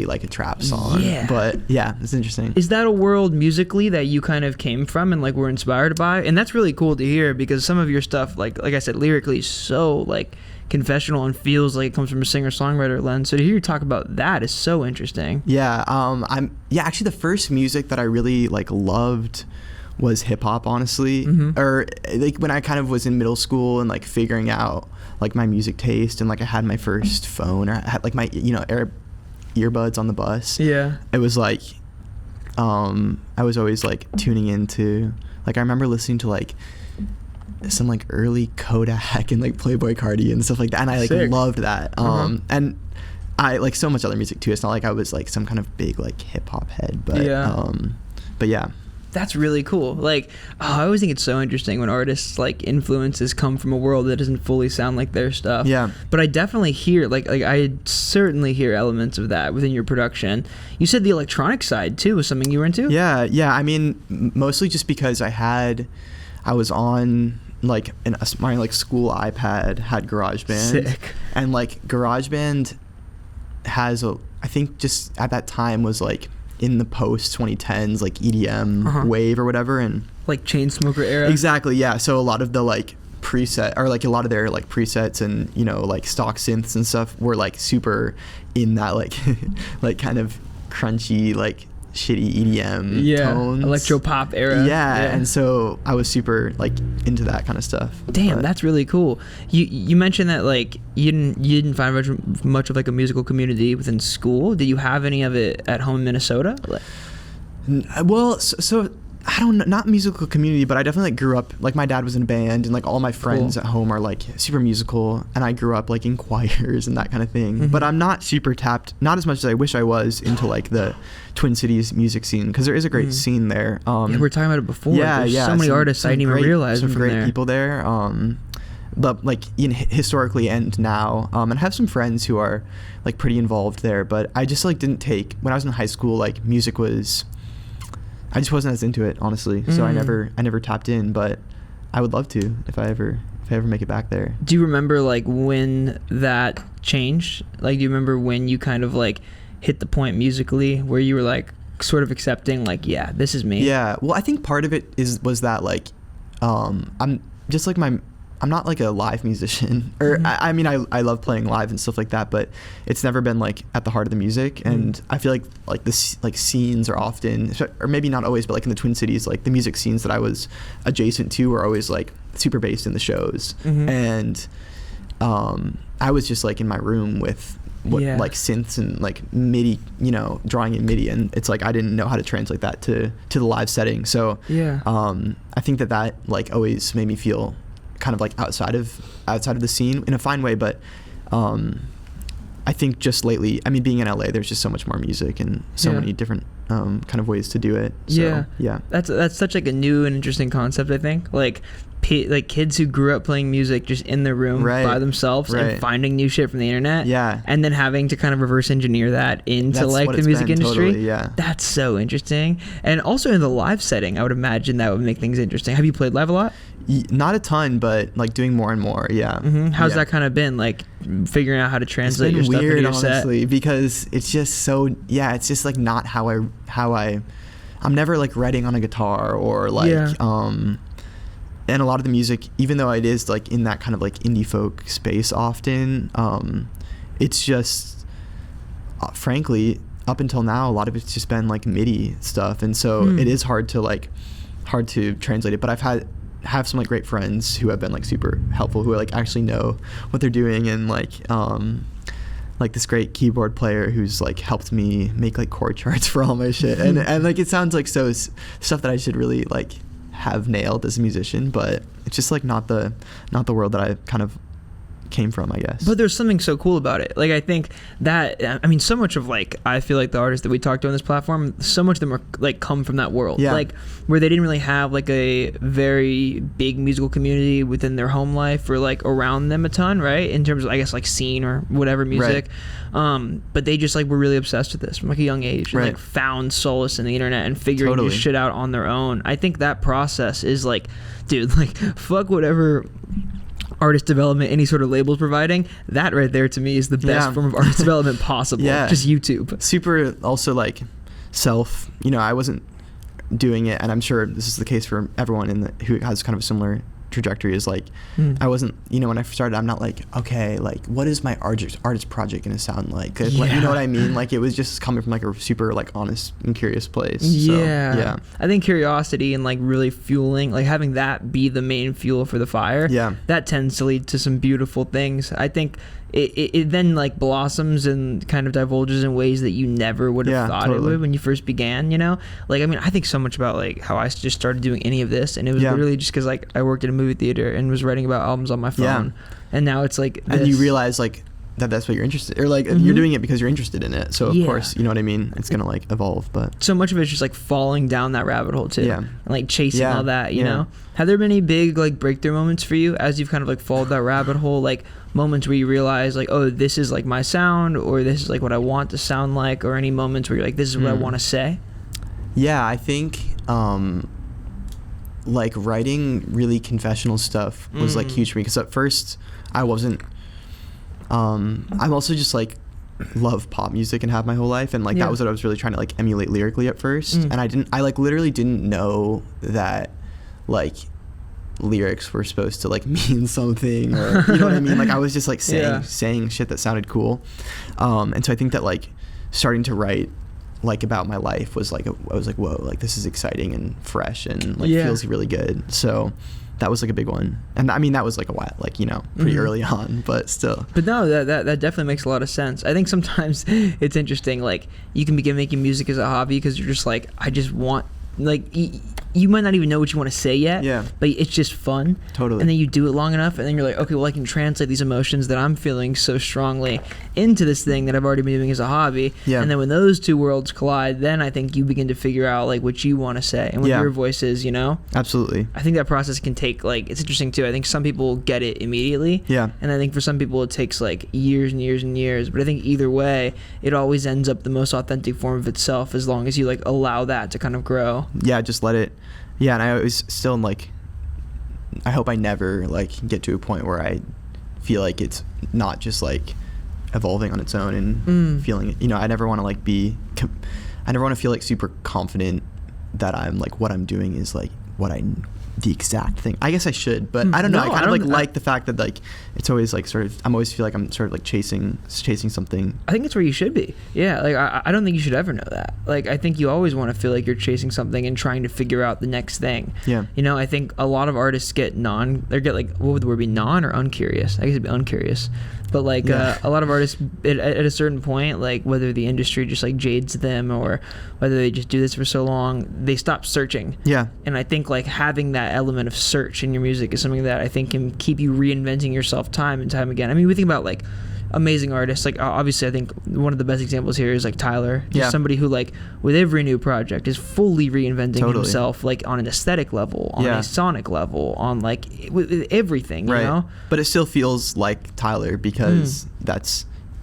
like a trap song. Yeah. But yeah, it's interesting. Is that a world musically that you kind of came from and like were inspired by? And that's really cool to hear, because some of your stuff, like I said, lyrically is so like confessional and feels like it comes from a singer-songwriter lens. So to hear you talk about that is so interesting. Yeah, actually the first music that I really like loved was hip hop, honestly. Or like when I kind of was in middle school and like figuring out like my music taste, and like I had my first phone, or I had like my earbuds on the bus. Yeah. It was like I was always like tuning into, like I remember listening to like some like early Kodak and like Playboy Cardi and stuff like that, and I like Sick. loved that. And I like so much other music too. It's not like I was like some kind of big like hip hop head, but yeah. That's really cool. Like, I always think it's so interesting when artists like influences come from a world that doesn't fully sound like their stuff. Yeah. But I definitely hear like I certainly hear elements of that within your production. You said the electronic side too was something you were into? Yeah. I mean, mostly just because I was on like my like school iPad had GarageBand. Sick. And like GarageBand has I think just at that time was like in the post 2010s like EDM wave or whatever, and like Chainsmoker era. Exactly, yeah. So a lot of the like preset, or like a lot of their like presets and like stock synths and stuff were like super in that like like kind of crunchy like shitty EDM tones, electro pop era. Yeah, and so I was super like into that kind of stuff. Damn, that's really cool. You mentioned that like you didn't find much of like a musical community within school. Did you have any of it at home in Minnesota? Well, so I don't know, not musical community, but I definitely like grew up, like my dad was in a band, and like all my friends at home are like super musical, and I grew up like in choirs and that kind of thing. But I'm not super tapped, not as much as I wish I was, into like the Twin Cities music scene, because there is a great scene there. Yeah, we were talking about it before. Yeah, There's yeah. So many artists I didn't even realize some from great there. people there. But like historically and now, and I have some friends who are like pretty involved there. But I just like didn't take, when I was in high school, like music was, I just wasn't as into it, honestly. So I never tapped in, but I would love to if I ever make it back there. Do you remember like when that changed? Like, do you remember when you kind of like hit the point musically where you were like sort of accepting like, yeah, this is me? Yeah. Well, I think part of it was that like, I'm just like I'm not like a live musician, or I mean I love playing live and stuff like that, but it's never been like at the heart of the music. And I feel like the like scenes are often, or maybe not always, but like in the Twin Cities, like the music scenes that I was adjacent to were always like super based in the shows. And I was just like in my room with like synths and like MIDI, drawing in MIDI, and it's like I didn't know how to translate that to the live setting. So I think that like always made me feel kind of like outside of the scene in a fine way. But I think just lately, I mean, being in LA, there's just so much more music and so many different kind of ways to do it. So, that's such like a new and interesting concept, I think. Like kids who grew up playing music just in their room by themselves and finding new shit from the internet, and then having to kind of reverse engineer that into like the music industry. Totally, that's so interesting. And also in the live setting, I would imagine that would make things interesting. Have you played live a lot? Not a ton, but like doing more and more. How's that kind of been, like figuring out how to translate your stuff into your honestly, set? Because it's just so it's just like not how I'm never like writing on a guitar or like and a lot of the music, even though it is like in that kind of like indie folk space often, it's just frankly up until now a lot of it's just been like MIDI stuff, and so it is hard to translate it. But I've have some like great friends who have been like super helpful, who like actually know what they're doing, and like this great keyboard player who's like helped me make like chord charts for all my shit, and like it sounds like so stuff that I should really like have nailed as a musician, but it's just like not the world that I kind of came from, I guess. But there's something so cool about it. Like, I think that, I mean, so much of, like, I feel like the artists that we talked to on this platform, so much of them are, like, come from that world. Yeah. Like, where they didn't really have, like, a very big musical community within their home life or, like, around them a ton, right? In terms of, I guess, like, scene or whatever music. Right. But they just, like, were really obsessed with this from, like, a young age. And, like, found solace in the internet and figuring this shit out on their own. I think that process is, like, dude, like, fuck whatever artist development any sort of labels providing. That right there to me is the best form of artist development possible. Just YouTube. Super also, like, I wasn't doing it, and I'm sure this is the case for everyone who has kind of a similar trajectory, is like I wasn't, when I started, I'm not like, okay, like, what is my artist project gonna sound like? Like, you know what I mean? Like, it was just coming from, like, a super, like, honest and curious place. So, I think curiosity and, like, really fueling, like, having that be the main fuel for the fire, that tends to lead to some beautiful things. I think it then, like, blossoms and kind of divulges in ways that you never would have thought it would when you first began, Like, I mean, I think so much about, like, how I just started doing any of this, and it was literally just because, like, I worked in a movie theater and was writing about albums on my phone, and now it's like this. And you realize, like, that's what you're interested in, or, like, you're doing it because you're interested in it, so of course, you know what I mean, it's gonna, like, evolve. But so much of it's just, like, falling down that rabbit hole too, and, like, chasing all that, you know. Have there been any big, like, breakthrough moments for you as you've kind of, like, followed that rabbit hole, like moments where you realize, like, oh, this is, like, my sound, or this is, like, what I want to sound like, or any moments where you're like, this is what I want to say? I think like, writing really confessional stuff was like huge for me, because at first I wasn't I'm also just, like, love pop music and have my whole life, and, like, that was what I was really trying to, like, emulate lyrically at first, and I like literally didn't know that, like, lyrics were supposed to, like, mean something, or you know what I mean, like, I was just, like, saying shit that sounded cool, and so I think that, like, starting to write, like, about my life was, like, I was like, whoa, like, this is exciting and fresh and, like, feels really good. So that was, like, a big one. And I mean, that was, like, a while, like, pretty early on, but still. But no, that definitely makes a lot of sense. I think sometimes it's interesting, like, you can begin making music as a hobby because you're just like, I just want, like, you might not even know what you want to say yet, but it's just fun. Totally. And then you do it long enough, and then you're like, okay, well, I can translate these emotions that I'm feeling so strongly into this thing that I've already been doing as a hobby. And then when those two worlds collide, then I think you begin to figure out, like, what you want to say and what your voice is, Absolutely. I think that process can take, like, it's interesting too. I think some people get it immediately. And I think for some people it takes, like, years and years and years. But I think either way, it always ends up the most authentic form of itself, as long as you, like, allow that to kind of grow. Just let it. And I always still, like, I hope I never, like, get to a point where I feel like it's not just, like, evolving on its own and feeling it. I never want to, like, I never want to feel, like, super confident that I'm, like, what I'm doing is, like, the exact thing. I guess I should, but I don't know. I kind of like the fact that, like, it's always, like, sort of, I'm always feel like I'm sort of, like, chasing something. I think it's where you should be. Like, I don't think you should ever know that. Like, I think you always want to feel like you're chasing something and trying to figure out the next thing. I think a lot of artists get like, what would the word be, non or uncurious? I guess it'd be uncurious. But, like, a lot of artists at a certain point, like, whether the industry just, like, jades them or whether they just do this for so long, they stop searching. And I think, like, having that element of search in your music is something that I think can keep you reinventing yourself time and time again. I mean, we think about, like, amazing artists. Like, obviously, I think one of the best examples here is, like, Tyler. Just somebody who, like, with every new project is fully reinventing himself, like, on an aesthetic level, on a sonic level, on, like, with everything, you know? But it still feels like Tyler because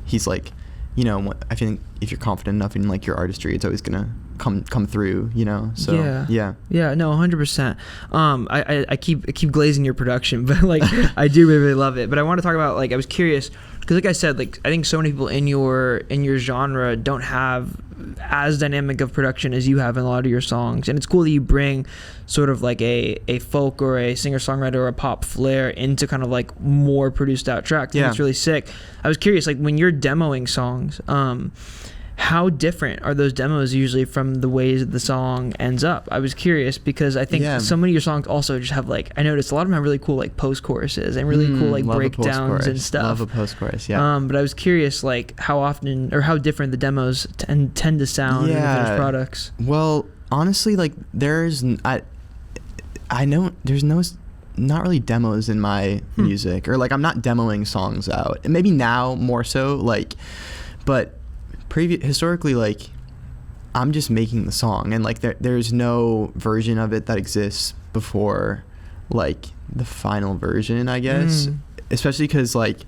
he's, like, I think if you're confident enough in, like, your artistry, it's always gonna come through, so no, 100%. I keep glazing your production, but, like, I do really love it. But I want to talk about, like, I was curious because, like I said, like, I think so many people in your genre don't have as dynamic of production as you have in a lot of your songs, and it's cool that you bring sort of like a folk or a singer-songwriter or a pop flair into kind of, like, more produced out tracks. I think it's really sick. I was curious, like, when you're demoing songs, how different are those demos usually from the ways that the song ends up? I was curious because I think so many of your songs also just have, like, I noticed a lot of them have really cool, like, post-choruses and really cool, like, breakdowns and stuff. Love a post-chorus, but I was curious, like, how often or how different the demos tend to sound in the finished products. Well, honestly, like, there's no not really demos in my music, or like I'm not demoing songs out. And maybe now more so, like, but historically, like, I'm just making the song, and like there's no version of it that exists before like the final version, I guess. Especially because like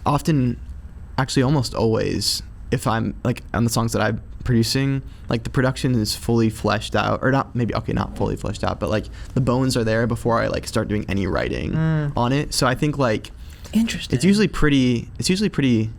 often, actually almost always, if I'm like on the songs that I'm producing, like the production is fully fleshed out, or not fully fleshed out, but like the bones are there before I like start doing any writing on it. So I think like interesting. It's usually pretty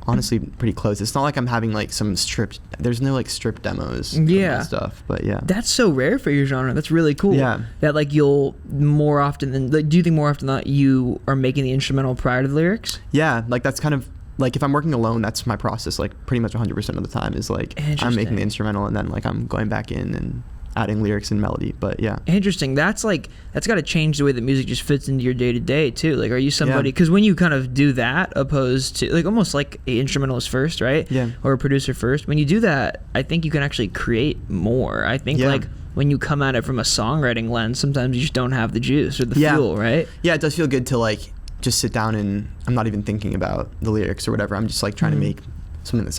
honestly pretty close. It's not like I'm having like there's no like stripped demos and stuff, but yeah. That's so rare for your genre. That's really cool. Yeah. That like you'll more often than, like, do you think more often than not you are making the instrumental prior to the lyrics? Yeah, like that's kind of like if I'm working alone, that's my process. Like pretty much 100% of the time is like I'm making the instrumental and then like I'm going back in and adding lyrics and melody. But yeah. Interesting. That's got to change the way that music just fits into your day to day too. Like, are you somebody, because when you kind of do that opposed to like almost like an instrumentalist first, right? Yeah. Or a producer first. When you do that, I think you can actually create more. I think like when you come at it from a songwriting lens, sometimes you just don't have the juice or the fuel, right? Yeah, it does feel good to like just sit down and I'm not even thinking about the lyrics or whatever. I'm just like trying to make something that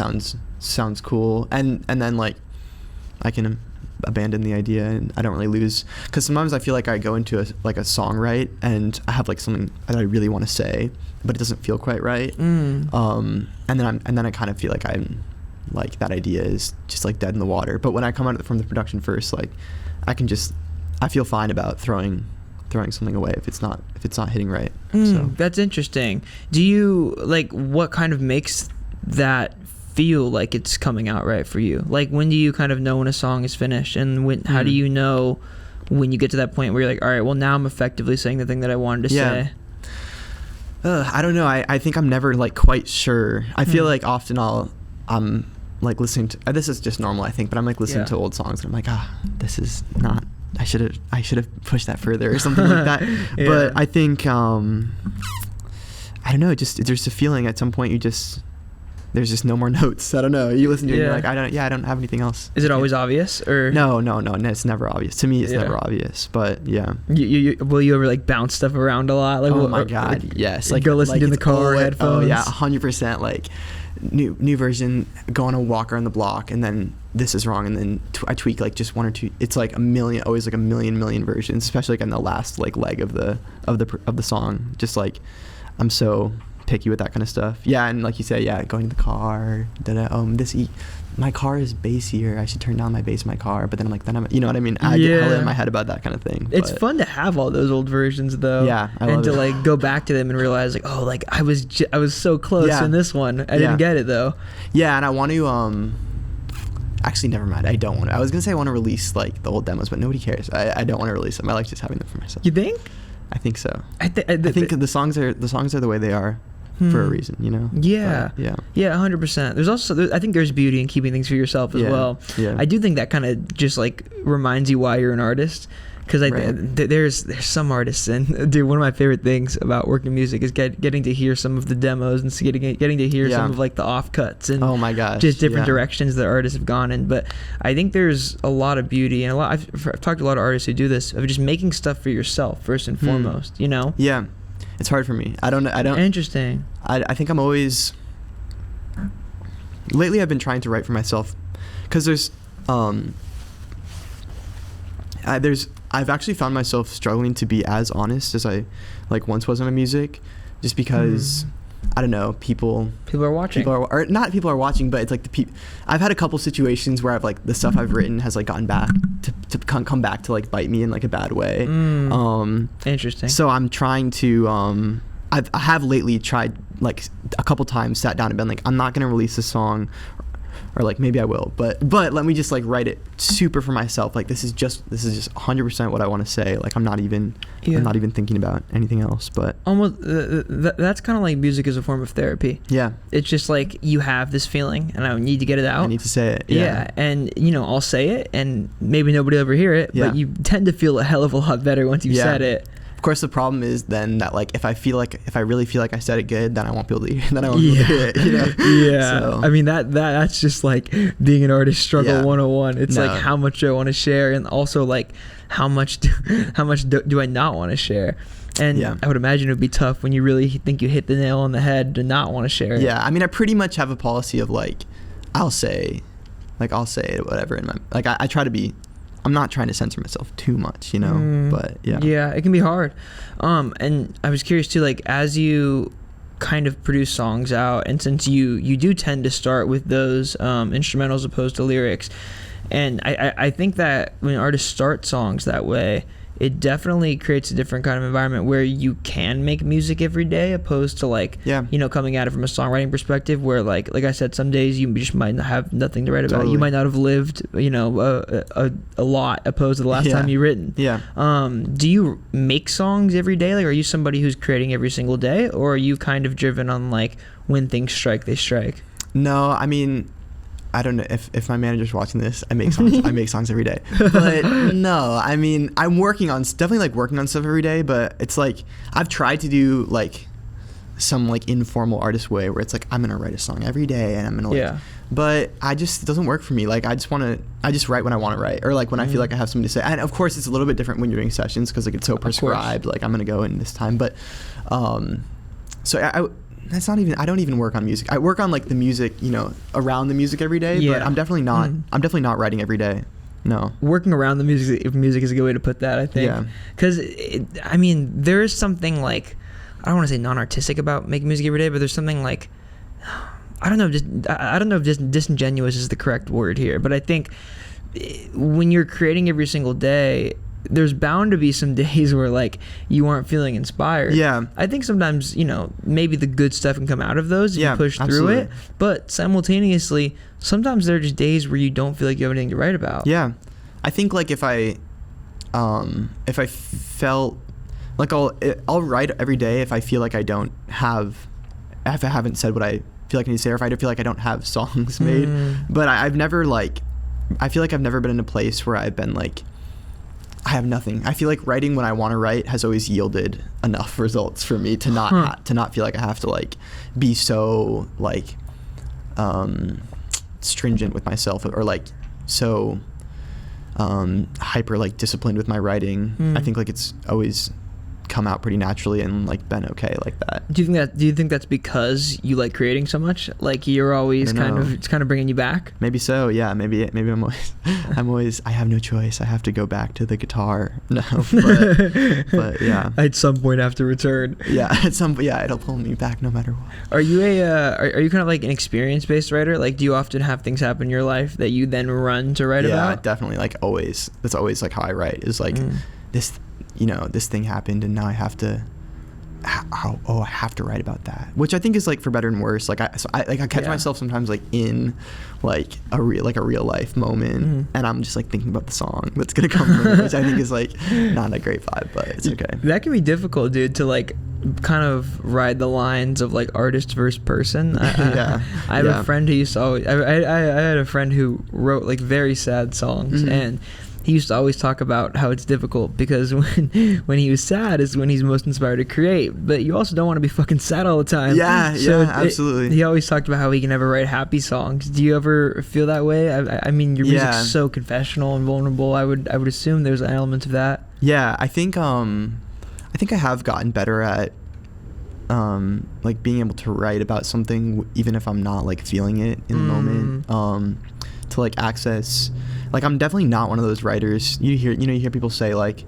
sounds cool, and then like I can abandon the idea and I don't really lose, because sometimes I feel like I go into a song right and I have like something that I really want to say but it doesn't feel quite right, and then I kind of feel like I'm like that idea is just like dead in the water. But when I come out from the production first, like I feel fine about throwing something away if it's not hitting right. So that's interesting. Do you like, what kind of makes that feel like it's coming out right for you? Like, when do you kind of know when a song is finished, and how do you know when you get to that point where you're like, all right, well now I'm effectively saying the thing that I wanted to say? I don't know. I think I'm never like quite sure. I feel like often I'm like listening to, this is just normal I think, but I'm like listening to old songs and I'm like, this is not, I should have pushed that further or something like that. But I think I don't know, just there's a feeling at some point there's just no more notes. I don't know. You listen to it and you're like, I don't have anything else. Is it always obvious, or? No, it's never obvious. To me, it's never obvious, but yeah. Will you ever like bounce stuff around a lot? Like, oh my God, like, yes. Like go listen to in the car, headphones. Oh yeah, 100%. Like new version, go on a walk around the block, and then this is wrong, and then I tweak like just one or two. It's like always like a million versions, especially like in the last like leg of the song. Just like I'm so picky with that kind of stuff. Yeah, and like you said, going to the car, my car is bassier, I should turn down my bass in my car, but then I'm you know what I mean? I get hella in my head about that kind of thing. It's fun to have all those old versions though. Yeah, I love and to it. like go back to them and realize like, oh, like I was so close in this one. I didn't get it though. Yeah, and I want to actually, never mind. I don't want to. I was gonna say I want to release like the old demos, but nobody cares. I don't want to release them. I like just having them for myself. You think? I think so. I think the songs are the way they are for a reason, you know. Yeah. But, yeah. 100%. There's also I think there's beauty in keeping things for yourself as well. Yeah. I do think that kind of just like reminds you why you're an artist. Because there's some artists, and dude, one of my favorite things about working music is getting to hear some of the demos and getting to hear some of like the offcuts and oh my gosh, just different directions that artists have gone in. But I think there's a lot of beauty, and I've talked to a lot of artists who do this, of just making stuff for yourself first and foremost. You know? Yeah, it's hard for me. I don't. Interesting. I think I'm always. Lately, I've been trying to write for myself, because I've actually found myself struggling to be as honest as I like once was in my music, just because I don't know, people are watching. Or not people are watching, but it's like I've had a couple situations where I've like the stuff I've written has like gotten back to come back to like bite me in like a bad way. Interesting. So I'm trying to I have lately tried like a couple times, sat down and been like, I'm not gonna release this song, or like maybe I will, but let me just like write it super for myself. Like this is just 100% what I want to say. Like I'm not even thinking about anything else. But almost that's kind of like music as a form of therapy. Yeah, it's just like you have this feeling and I need to get it out. I need to say it. Yeah, and I'll say it and maybe nobody will ever hear it, but you tend to feel a hell of a lot better once you've said it. course, the problem is then that like if I really feel like I said it good, then I won't be able to hear it. You know? Yeah. So, I mean that's just like being an artist struggle 101. It's No. like how much do I want to share, and also like how much do I not want to share. And Yeah. I would imagine it would be tough when you really think you hit the nail on the head to not want to share it. Yeah, I mean, I pretty much have a policy of like, I'll say whatever in my like. I try to be. I'm not trying to censor myself too much, you know. But yeah. Yeah, it can be hard. And I was curious too, like as you kind of produce songs out, and since you do tend to start with those instrumentals opposed to lyrics, and I think that when artists start songs that way, it definitely creates a different kind of environment where you can make music every day, opposed to like, you know, coming at it from a songwriting perspective where like I said, some days you just might have nothing to write about. You might not have lived, you know, a lot opposed to the last time you've written. Yeah. Do you make songs every day? Like, are you somebody who's creating every single day, or are you kind of driven on like when things strike, they strike? No, I mean, I don't know if my manager's watching this. I make songs. I make songs every day. But no, I mean, I'm working on stuff every day. But it's like I've tried to do like some like informal artist way where it's like I'm gonna write a song every day and I'm gonna like. But it doesn't work for me. Like I just write when I want to write, or like when I feel like I have something to say. And of course, it's a little bit different when you're doing sessions because like it's so prescribed. Like I'm gonna go in this time, but so that's not even. I don't even work on music. I work on like the music, you know, around the music every day. But I'm definitely not. I'm definitely not writing every day. No. Working around the music is a good way to put that, I think. Yeah. Because I mean, there is something like, I don't want to say non-artistic about making music every day, but there's something like, I don't know if disingenuous is the correct word here, but I think when you're creating every single day, there's bound to be some days where like you aren't feeling inspired. Yeah. I think sometimes, you know, maybe the good stuff can come out of those if you push through it. But simultaneously, sometimes there are just days where you don't feel like you have anything to write about. Yeah. I think like if I felt like I'll write every day if I feel like if I haven't said what I feel like I need to say, or if I feel like I don't have songs made. But I feel like I've never been in a place where I've been like, I have nothing. I feel like writing when I want to write has always yielded enough results for me to not feel like I have to like be so like stringent with myself, or like so hyper like disciplined with my writing. I think like it's always come out pretty naturally and like been okay like that. Do you think that's because you like creating so much? Like you're always it's kind of bringing you back? Maybe so. Yeah. Maybe I'm always I have no choice. I have to go back to the guitar. No, but yeah. At some point I have to return. Yeah. It'll pull me back no matter what. Are you are you kind of like an experience-based writer? Like, do you often have things happen in your life that you then run to write about? Yeah, definitely. Like always. That's always like how I write. Is like this. You know, this thing happened and now I have to I have to write about that, which I think is like for better and worse. Like I catch myself sometimes like in like a real life moment and I'm just like thinking about the song that's gonna come from it, which I think is like not a great vibe, but it's okay. That can be difficult, dude, to like kind of ride the lines of like artist versus person. I have a friend who used to always I had a friend who wrote like very sad songs and he used to always talk about how it's difficult because when he was sad is when he's most inspired to create. But you also don't want to be fucking sad all the time. So absolutely. He always talked about how he can never write happy songs. Do you ever feel that way? I mean, your music's so confessional and vulnerable. I would assume there's an element of that. Yeah, I think I have gotten better at like being able to write about something even if I'm not like feeling it in the moment. To like access. Like I'm definitely not one of those writers. You hear people say like,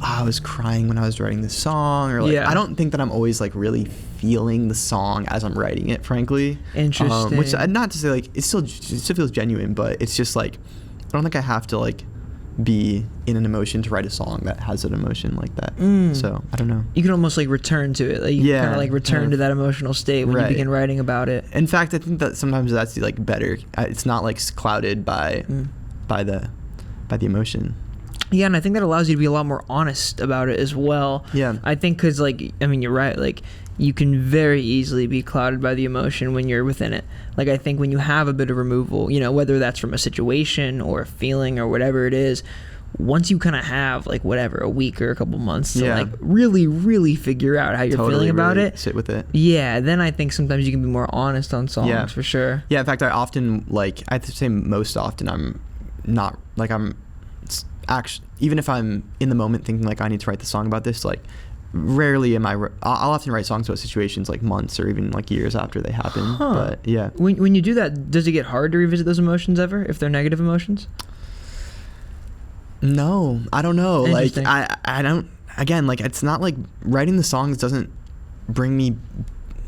I was crying when I was writing this song, or like I don't think that I'm always like really feeling the song as I'm writing it, frankly. Interesting. Which not to say like it still feels genuine, but it's just like I don't think I have to like be in an emotion to write a song that has an emotion like that. So I don't know. You can almost like return to it. Like you kind of like return to that emotional state when you begin writing about it. In fact, I think that sometimes that's like better. It's not like clouded by the emotion. Yeah, and I think that allows you to be a lot more honest about it as well. Yeah. I think because, like, I mean, you're right. Like, you can very easily be clouded by the emotion when you're within it. Like, I think when you have a bit of removal, you know, whether that's from a situation or a feeling or whatever it is, once you kind of have like whatever, a week or a couple months to Yeah. like really, really figure out how you're feeling about really it, sit with it. yeah, then I think sometimes you can be more honest on songs Yeah. for sure. Yeah, in fact, I often, like, I'd say most often I'm not, like, actually, even if I'm in the moment thinking, like, I need to write the song about this, like, rarely am I'll often write songs about situations, like, months or even, like, years after they happen. Huh. But, yeah. When you do that, does it get hard to revisit those emotions ever, if they're negative emotions? No, I don't know. Like, Interesting. I don't, again, like, it's not like writing the songs doesn't bring me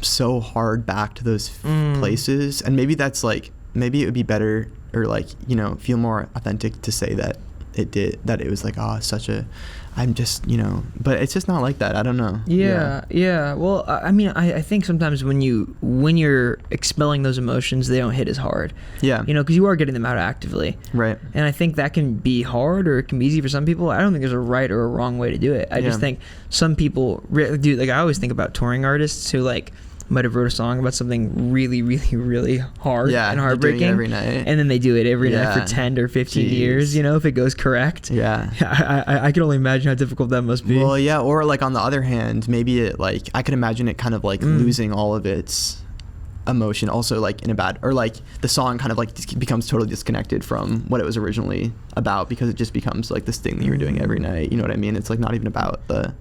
so hard back to those places. And maybe that's like, maybe it would be better or like, you know, feel more authentic to say that it was like, oh, I'm just, you know, but it's just not like that. I don't know. Yeah. Well, I mean, I think sometimes when you're expelling those emotions, they don't hit as hard. Yeah. You know, because you are getting them out actively. Right. And I think that can be hard or it can be easy for some people. I don't think there's a right or a wrong way to do it. I just think some people do. Like, I always think about touring artists who like might have wrote a song about something really, really, really hard and heartbreaking, doing it every night. and then they do it every night for 10 or 15 years. You know, if it goes correct. Yeah. I can only imagine how difficult that must be. Well, yeah. Or like on the other hand, maybe it like I could imagine it kind of like losing all of its emotion, also like in a bad, or like the song kind of like becomes totally disconnected from what it was originally about because it just becomes like this thing that you're doing every night. You know what I mean? It's like not even about the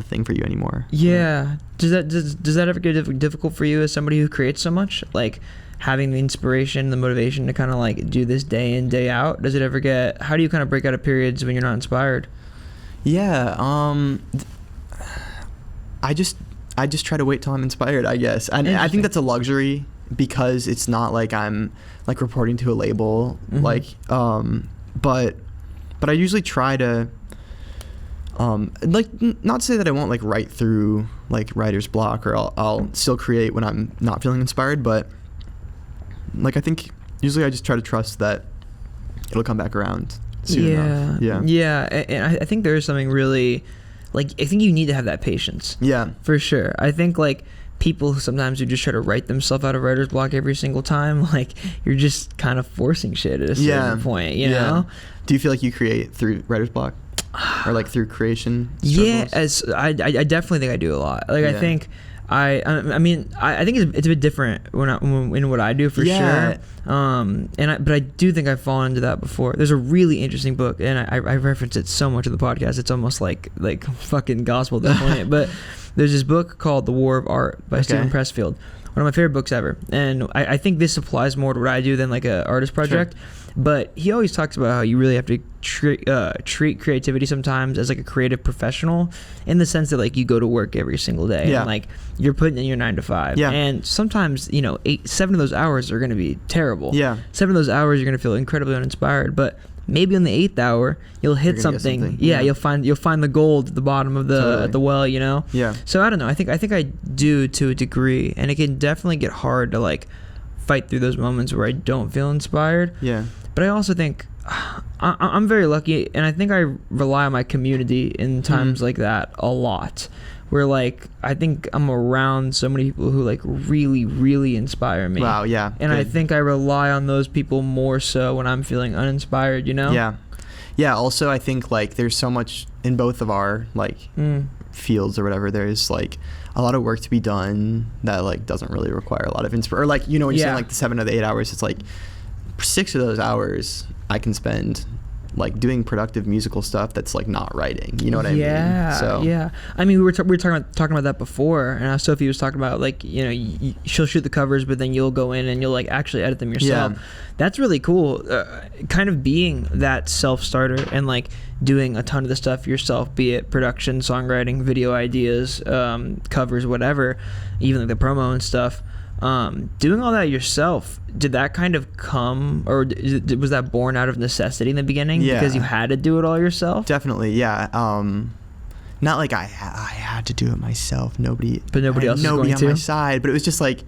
thing for you anymore. Yeah. Does that ever get difficult for you as somebody who creates so much? Like having the inspiration, the motivation to kind of like do this day in, day out? Does it ever get, how do you kind of break out of periods when you're not inspired? Yeah. I just try to wait till I'm inspired, I guess. And I think that's a luxury because it's not like I'm like reporting to a label, like, but I usually try to, like, not to say that I won't like write through like writer's block or I'll still create when I'm not feeling inspired, but like I think usually I just try to trust that it'll come back around soon enough. Yeah. And I think there is something really, like, I think you need to have that patience. Yeah. For sure. I think like people sometimes who just try to write themselves out of writer's block every single time, like you're just kind of forcing shit at a certain point, you know? Do you feel like you create through writer's block? Or like through creation struggles? Yeah, I definitely think I do a lot. Like I think I mean I think it's a bit different in what I do for sure. But I do think I've fallen into that before. There's a really interesting book, and I reference it so much in the podcast. It's almost like fucking gospel at that point. But there's this book called The War of Art by Stephen Pressfield. One of my favorite books ever. And I think this applies more to what I do than like a artist project. Sure. But he always talks about how you really have to treat creativity sometimes as like a creative professional, in the sense that like you go to work every single day and like you're putting in your 9 to 5. Yeah. And sometimes, you know, 7 of those hours are going to be terrible. Yeah. 7 of those hours you're going to feel incredibly uninspired. But maybe on the 8th hour you'll hit something. Yeah, you'll find the gold at the bottom of the well, you know. Yeah. So I don't know. I think I do to a degree, and it can definitely get hard to like fight through those moments where I don't feel inspired. Yeah. But I also think I'm very lucky, and I think I rely on my community in times like that a lot. Where like I think I'm around so many people who like really, really inspire me. Wow, yeah. And I think I rely on those people more so when I'm feeling uninspired, you know? Yeah. Yeah, also I think like there's so much in both of our like fields or whatever, there's like a lot of work to be done that like doesn't really require a lot of inspiration. Or like, you know, when you're saying like the 7 or the 8 hours, it's like 6 of those hours I can spend like doing productive musical stuff that's like not writing, you know what I mean? So yeah, I mean we were talking about that before, and Sophie was talking about like, you know, she'll shoot the covers, but then you'll go in and you'll like actually edit them yourself. Yeah. That's really cool. Kind of being that self-starter and like doing a ton of the stuff yourself, be it production, songwriting, video ideas, covers, whatever, even like the promo and stuff. Doing all that yourself, did that kind of come, or was that born out of necessity in the beginning? Yeah. Because you had to do it all yourself? Definitely, yeah. Not like I had to do it myself. Nobody else on my side, but it was just like,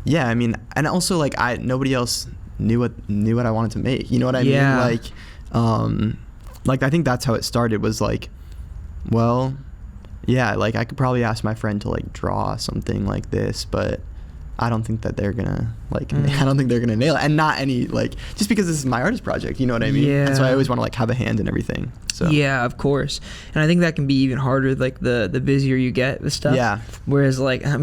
yeah, I mean, and also like nobody else knew what I wanted to make. You know what I mean? Like I think that's how it started, was like, well, yeah, like I could probably ask my friend to like draw something like this, but I don't think that they're gonna I don't think they're gonna nail it, and not any just because this is my artist project, you know what I mean? Yeah. And so I always want to have a hand in everything. So yeah, of course. And I think that can be even harder the busier you get with stuff. Yeah. Whereas I'm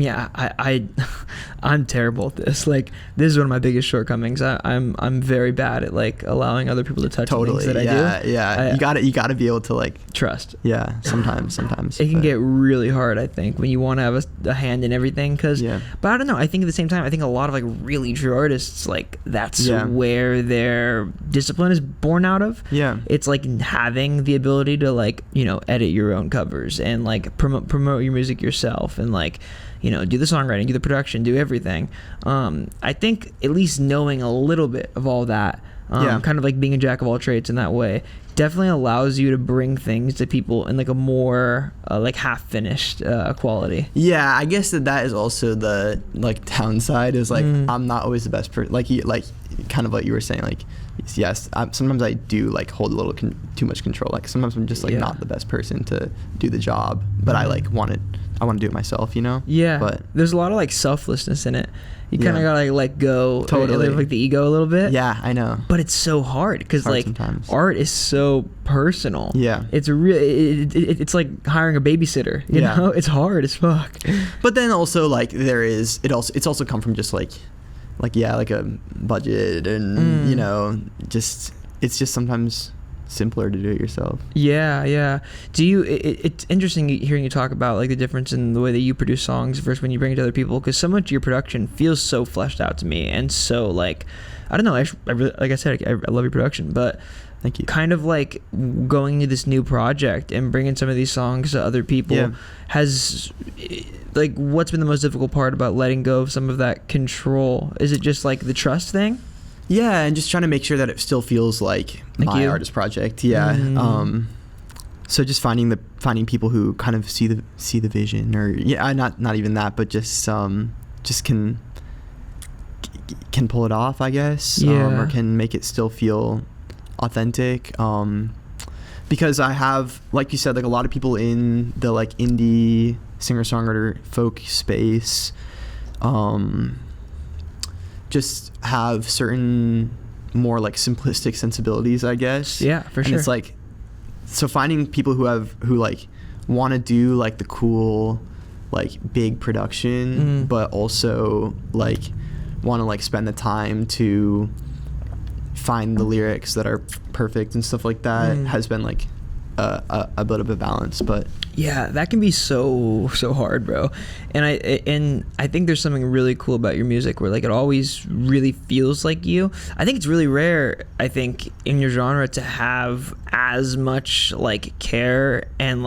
terrible at this. This is one of my biggest shortcomings. I'm very bad at allowing other people to touch totally things that I do. Yeah. You gotta be able to trust. Yeah. Sometimes it can get really hard, I think, when you want to have a hand in everything. But I don't know. I think at the same time, I think a lot of really true artists, that's where their discipline is born out of. Yeah. It's having the ability to edit your own covers and promote your music yourself and do the songwriting, do the production, do everything. I think at least knowing a little bit of all that, kind of being a jack of all trades in that way, definitely allows you to bring things to people in a more half finished quality. Yeah, I guess that is also the downside is I'm not always the best person. Kind of what you were saying, yes, sometimes I do hold a little too much control. Sometimes I'm just not the best person to do the job, but I want to do it myself, you know? Yeah. But there's a lot of selflessness in it. You kind of gotta let go, totally, the ego a little bit. Yeah, I know. But it's so hard because sometimes. Art is so personal. Yeah. It's it's like hiring a babysitter. You know, it's hard as fuck. But then also it's also come from just a budget and it's just sometimes simpler to do it yourself. Yeah. Do you? It's interesting hearing you talk about the difference in the way that you produce songs versus when you bring it to other people, because so much of your production feels so fleshed out to me, and so I don't know. I really, like I said, I love your production, but thank you. Kind of going into this new project and bringing some of these songs to other people has what's been the most difficult part about letting go of some of that control? Is it just the trust thing? Yeah, and just trying to make sure that it still feels like my artist project. Yeah. So just finding people who kind of see the vision, or not even that, but just can pull it off, I guess. Or can make it still feel authentic. Because I have, like you said, a lot of people in the indie singer-songwriter folk space just have certain more simplistic sensibilities, I guess. Yeah, for sure. And it's so finding people who want to do the cool big production, but also want to spend the time to find the lyrics that are perfect and stuff like that has been a bit of a balance. But yeah, that can be so hard, bro. And I think there's something really cool about your music where it always really feels like you. I think it's really rare, I think, in your genre to have as much care and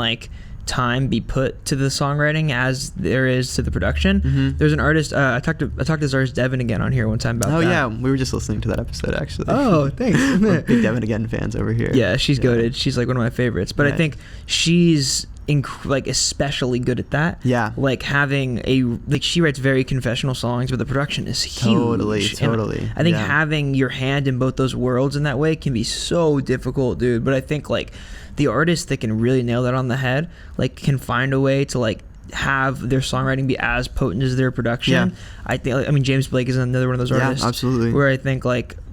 time be put to the songwriting as there is to the production. There's an artist, I talked to this artist Devin again on here one time about that. Oh yeah, we were just listening to that episode actually. Oh, thanks. We're big Devin Again fans over here. Yeah, she's goated. She's one of my favorites. But I think she's especially good at that. Yeah. Having she writes very confessional songs, but the production is huge. Totally. And I think having your hand in both those worlds in that way can be so difficult, dude. But I think the artists that can really nail that on the head, can find a way to have their songwriting be as potent as their production. Yeah. I think James Blake is another one of those artists. Yeah, absolutely. Where I think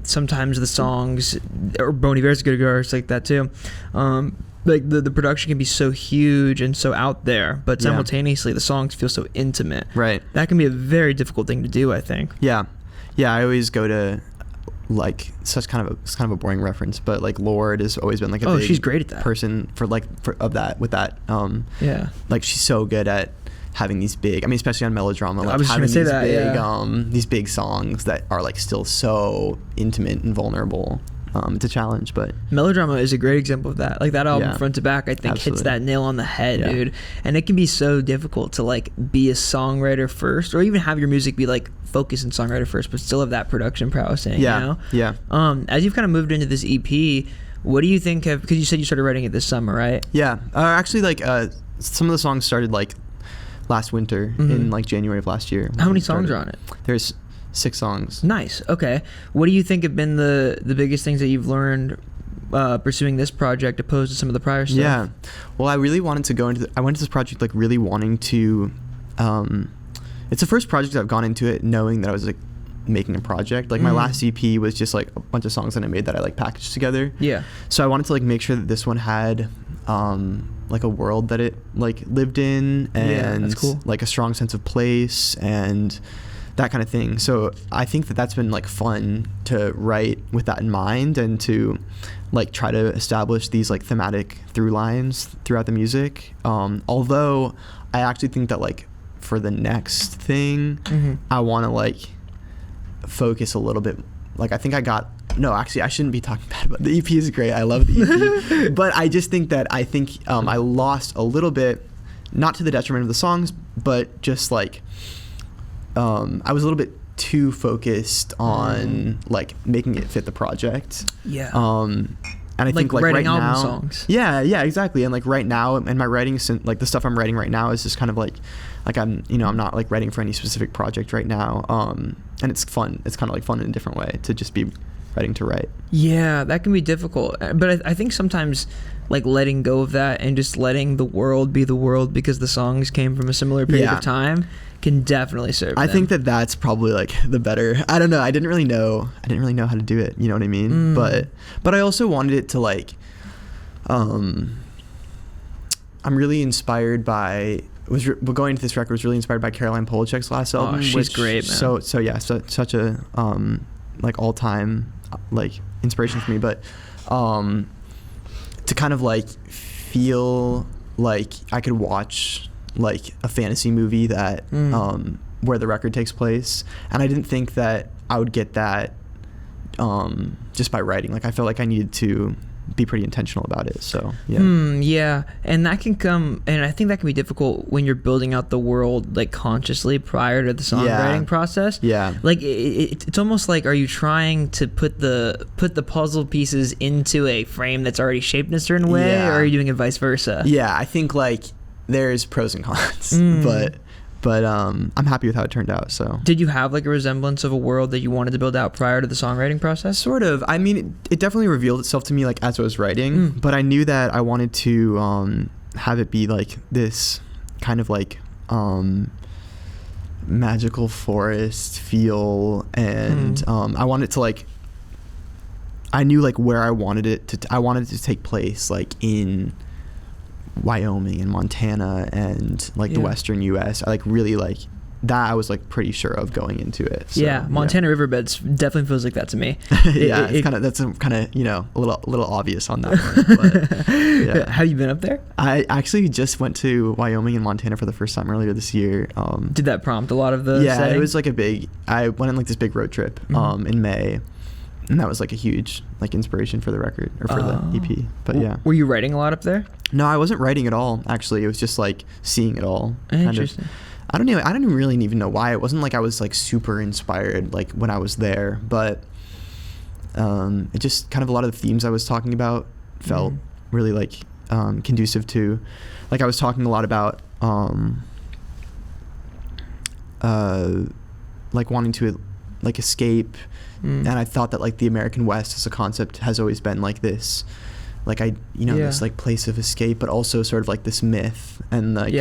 sometimes the songs, or Bon Iver's a good artist like that too. The production can be so huge and so out there, but simultaneously the songs feel so intimate. Right. That can be a very difficult thing to do, I think. Yeah. I always go to it's kind of a boring reference, but Lorde has always been a big she's great at that person with that. Yeah. She's so good at having these big, especially on Melodrama, I was having these big, these big songs that are still so intimate and vulnerable. It's a challenge, but Melodrama is a great example of that. That album front to back, I think hits that nail on the head, dude. And it can be so difficult to be a songwriter first, or even have your music be focus in songwriter first, but still have that production prowess in it, you know? Yeah. As you've kind of moved into this EP, what do you think of, because you said you started writing it this summer, right? Yeah. Actually, some of the songs started last winter in January of last year. How many songs are on it? There's 6 songs. Nice. Okay. What do you think have been the biggest things that you've learned pursuing this project opposed to some of the prior stuff? Yeah. Well, I really wanted to I went to this project really wanting to it's the first project I've gone into it knowing that I was like making a project. Like my last EP was just like a bunch of songs that I made that I like packaged together. Yeah. So I wanted to like make sure that this one had like a world that it like lived in, and that's cool. like a strong sense of place and that kind of thing. So I think that that's been like fun to write with that in mind, and to like try to establish these like thematic through lines throughout the music. Although I actually think that like for the next thing, I want to like focus a little bit. Like I think I shouldn't be talking bad about the EP. Is great, I love the EP. But I just think that I lost a little bit, not to the detriment of the songs, but just like I was a little bit too focused on like making it fit the project. Yeah. And I think like writing right album now, songs. Yeah, exactly. And like right now, and my writing, like the stuff I'm writing right now is just kind of like I'm not like writing for any specific project right now. And it's fun. It's kind of like fun in a different way to just be writing to write. Yeah, that can be difficult. But I think sometimes like letting go of that and just letting the world be the world because the songs came from a similar period of time can definitely serve I them. think that that's probably like the better. I don't know. I didn't really know how to do it. You know what I mean? But I also wanted it to like, I'm really inspired by. Going into this record was really inspired by Caroline Polachek's last album. Oh, she's great, man. Such a like all time like inspiration for me. But to kind of like feel like I could watch like a fantasy movie that where the record takes place, and I didn't think that I would get that just by writing. Like I felt like I needed to be pretty intentional about it. So yeah, and that can come, and I think that can be difficult when you're building out the world like consciously prior to the songwriting process. Like it's almost like, are you trying to put the puzzle pieces into a frame that's already shaped in a certain way, or are you doing it vice versa? I think like there's pros and cons, but I'm happy with how it turned out. So did you have like a resemblance of a world that you wanted to build out prior to the songwriting process? Sort of. I mean, it definitely revealed itself to me like as I was writing, but I knew that I wanted to have it be like this kind of like magical forest feel, and I wanted to like, I knew like where I wanted it to take place, like in Wyoming and Montana and like the Western US. I like really like that. I was like pretty sure of going into it. So, Montana riverbeds definitely feels like that to me. It's kind of a little obvious on that one. But, have you been up there? I actually just went to Wyoming and Montana for the first time earlier this year. Did that prompt a lot of the setting? It was like I went on like this big road trip in May. And that was like a huge like inspiration for the record, or for the EP. But were you writing a lot up there? No, I wasn't writing at all. Actually, it was just like seeing it all. Interesting. I don't really even know why. It wasn't like I was like super inspired like when I was there, but it just kind of a lot of the themes I was talking about felt really like conducive to, like I was talking a lot about like wanting to like escape. And I thought that like the American West as a concept has always been like this, like this like place of escape, but also sort of like this myth, and like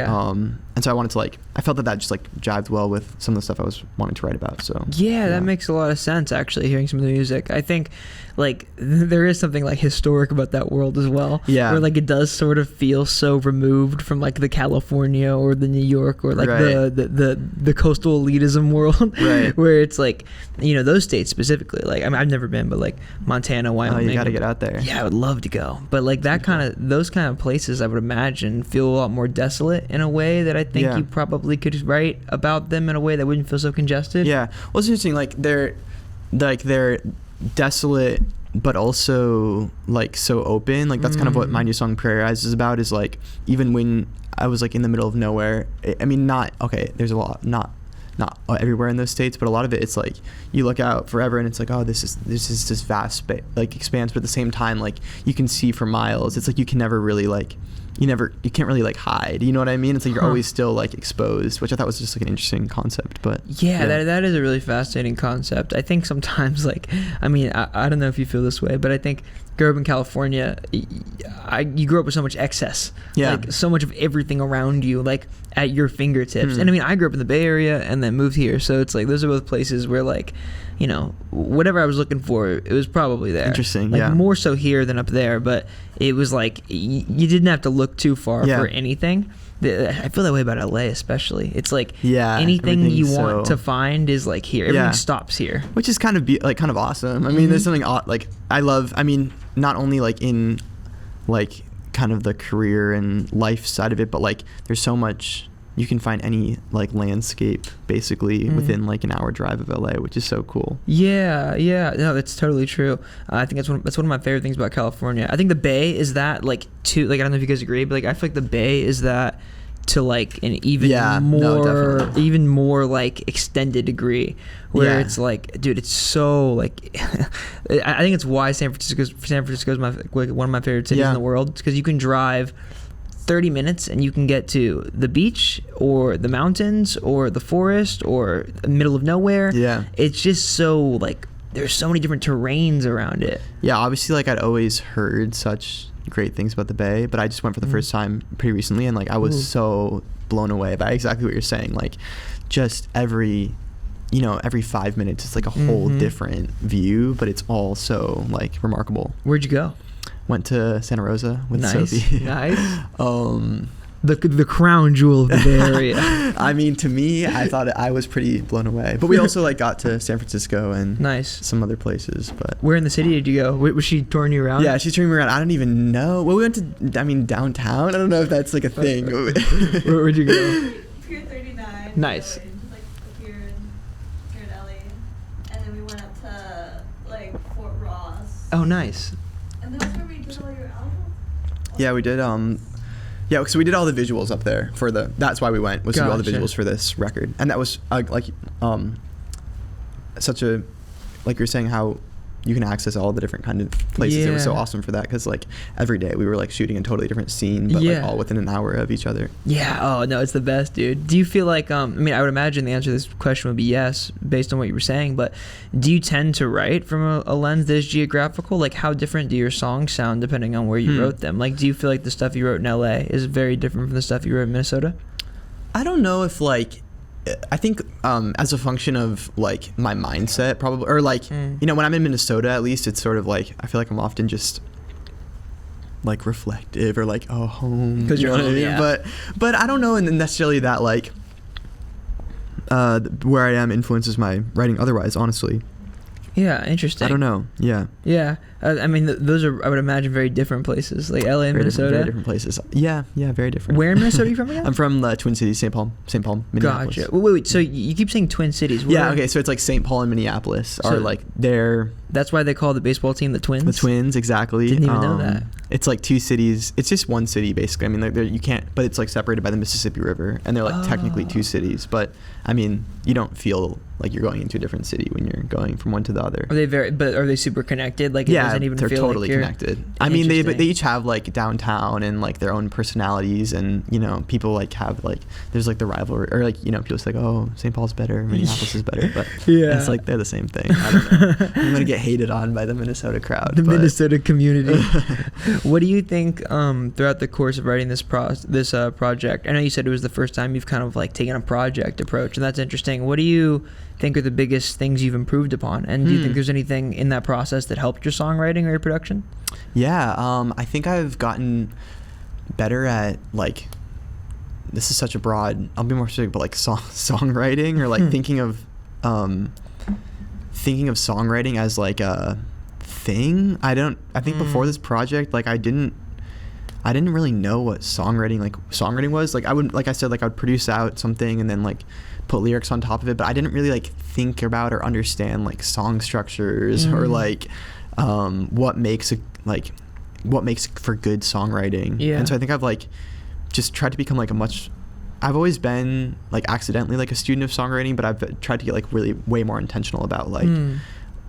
and so I wanted to like, I felt that just like jived well with some of the stuff I was wanting to write about. So that makes a lot of sense, actually, hearing some of the music. I think like there is something like historic about that world as well, where like it does sort of feel so removed from like the California or the New York or like the coastal elitism world, where it's like, those states specifically, like I mean, I've never been, but like Montana, Wyoming, you gotta get out there. I would love to go, but like those kind of places I would imagine feel a lot more desolate in a way that I think you probably could write about them in a way that wouldn't feel so congested. Well, it's interesting, like they're desolate but also like so open. Like that's kind of what my new song Prayer Eyes is about, is like even when I was like in the middle of nowhere, I mean, there's a lot, not everywhere in those states, but a lot of it, it's like you look out forever and it's like, oh, this is this vast like expanse, but at the same time, like you can see for miles. It's like you can never really like you can't really like hide, you know what I mean? It's like you're Huh. always still like exposed, which I thought was just like an interesting concept. But Yeah, that is a really fascinating concept. I think sometimes, like, I mean, I don't know if you feel this way, but I think growing up in California, you grew up with so much excess. Yeah. Like, so much of everything around you, like, at your fingertips. And I mean, I grew up in the Bay Area and then moved here. So it's like, those are both places where, like, you know, whatever I was looking for, it was probably there. Interesting, like, yeah. More so here than up there, but it was like, you didn't have to look too far Yeah. for anything. I feel that way about LA, especially. It's like, Yeah, anything you everything's want so- to find is like here. Everything Yeah. stops here. which is kind of awesome. I mean, there's something like I love. I mean, not only like in like kind of the career and life side of it, but like there's so much you can find any like landscape basically within like an hour drive of LA, which is so cool. Yeah, no, that's totally true. I think that's one of my favorite things about California. I think the Bay is that like I don't know if you guys agree, but like I feel like the Bay is that to like an even definitely. even more like extended degree, where Yeah. it's like, dude, it's so like I think it's why San Francisco is my like one of my favorite cities in the world, because you can drive 30 minutes and you can get to the beach or the mountains or the forest or the middle of nowhere. Yeah. It's just so like there's so many different terrains around it. Yeah, obviously like I'd always heard such great things about the Bay, but I just went for the first time pretty recently, and like I was so blown away by exactly what you're saying. Like just every 5 minutes it's like a whole different view, but it's all so like remarkable. Where'd you go? Went to Santa Rosa with Nice. Sophie. Nice. The crown jewel of the Bay Area. I mean, to me, I thought I was pretty blown away. But we also like got to San Francisco and Nice. some other places. But Where in the city did you go? Was she touring you around? yeah, she's turning me around. I don't even know. Well, we went to downtown. I don't know if that's like a thing. Where'd you go? Pier 39. Nice. Village, like the pier in LA. And then we went up to like Fort Ross. Oh, nice. And that's where we did all your albums. Yeah, we did. Yeah, so we did all the visuals up there for the. That's why we went, was to do all the Gotcha. visuals for this record, and that was such a, like you're saying, how you can access all the different kind of places. It was so Yeah. awesome for that, because like every day we were like shooting a totally different scene, but Yeah. like all within an hour of each other. Yeah. Oh no, it's the best, dude. Do you feel like I mean, I would imagine the answer to this question would be yes, based on what you were saying. But do you tend to write from a lens that is geographical? Like, how different do your songs sound depending on where you wrote them? Like, do you feel like the stuff you wrote in LA is very different from the stuff you wrote in Minnesota? I don't know if like, I think as a function of like my mindset probably, or like when I'm in Minnesota, at least it's sort of like I feel like I'm often just like reflective or like home, 'Cause you're know what I home, mean? yeah. But I don't know necessarily that like where I am influences my writing otherwise, honestly. Yeah, interesting. I don't know. Yeah. Yeah, I mean, those are, I would imagine, very different places, like LA and Minnesota. Very different places. Yeah, very different. Where in Minnesota are you from again? I'm from the Twin Cities, St. Paul, Minneapolis. Gotcha. Wait. So you keep saying Twin Cities. Yeah, Where- okay, so it's like St. Paul and Minneapolis are So- like they're That's why they call the baseball team the Twins. the Twins, exactly. Didn't even know that. It's like two cities. It's just one city basically. I mean, like you can't, but it's like separated by the Mississippi River, and they're like technically two cities. But I mean, you don't feel like you're going into a different city when you're going from one to the other. Are they super connected? Like, it Yeah, doesn't even they're feel totally like you're connected. I mean, they Interesting. each have like downtown and like their own personalities, and people like have like there's like the rivalry, or like people say like, oh, St. Paul's better, Minneapolis is better, but Yeah. it's like they're the same thing. I don't know. I'm gonna get hated on by the Minnesota crowd. the but- Minnesota community. What do you think throughout the course of writing this project? I know you said it was the first time you've kind of like taken a project approach, and that's interesting. What do you think are the biggest things you've improved upon, and do you think there's anything in that process that helped your songwriting or your production? Yeah, I think I've gotten better at like. This is such a broad. I'll be more specific, but like songwriting, or like thinking of songwriting as like a thing. I think before this project, like I didn't really know what songwriting was. Like I would, like I said, like I would produce out something and then like put lyrics on top of it, but I didn't really like think about or understand like song structures or like what makes for good songwriting. Yeah. And so I think I've like just tried to become like I've always been like accidentally like a student of songwriting, but I've tried to get like really way more intentional about like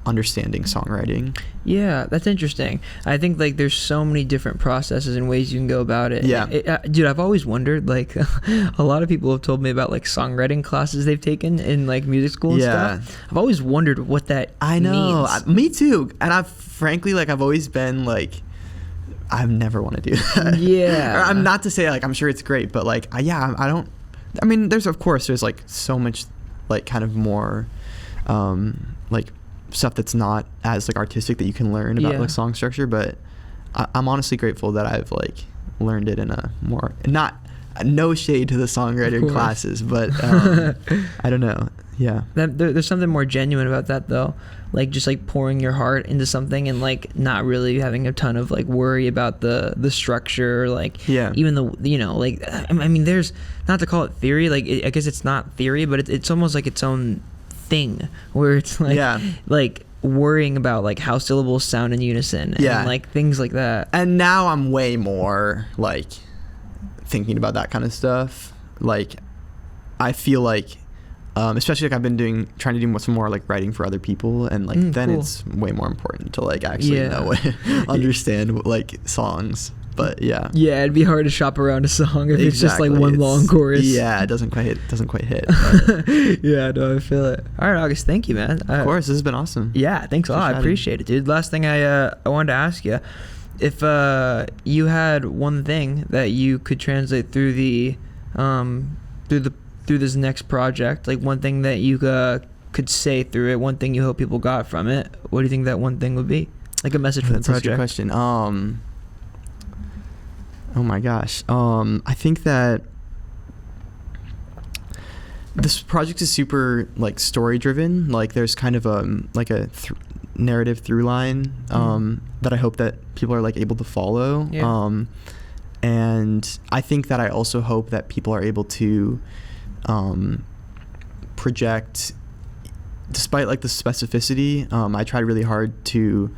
understanding songwriting. Yeah, that's interesting. I think like there's so many different processes and ways you can go about it. Yeah. Dude, I've always wondered, like, a lot of people have told me about like songwriting classes they've taken in like music school and stuff. I've always wondered what that I know. means. Me too. And I've frankly, like, I've always been like, I've never want to do that. Yeah. Or I'm not to say like I'm sure it's great, but like I don't. I mean, there's like so much like kind of more like stuff that's not as like artistic that you can learn about like song structure, but I'm honestly grateful that I've like learned it in a more, not no shade to the songwriting classes, but I don't know. Yeah. There's something more genuine about that though. Like just like pouring your heart into something and like not really having a ton of like worry about the structure, like even the, you know, like I mean there's, not to call it theory, like I guess it's not theory, but it's almost like its own thing where it's like like worrying about like how syllables sound in unison and like things like that. And now I'm way more like thinking about that kind of stuff. Like I feel like especially like I've been trying to do some more like writing for other people, and like then it's way more important to like actually know understand like songs. But it'd be hard to shop around a song if it's just like one long chorus. It doesn't quite hit. Yeah, no, I feel it. All right, August, thank you, man. Of course, this has been awesome. Yeah, thanks a lot. I appreciate it, dude. Last thing I wanted to ask you, if you had one thing that you could translate through the through this next project, like one thing that you could say through it, one thing you hope people got from it, what do you think that one thing would be? Like a message from the project. That's a good question. Oh my gosh. I think that this project is super like story driven. Like there's kind of like a narrative through line that I hope that people are like able to follow. And I think that I also hope that people are able to project, despite like the specificity. I tried really hard to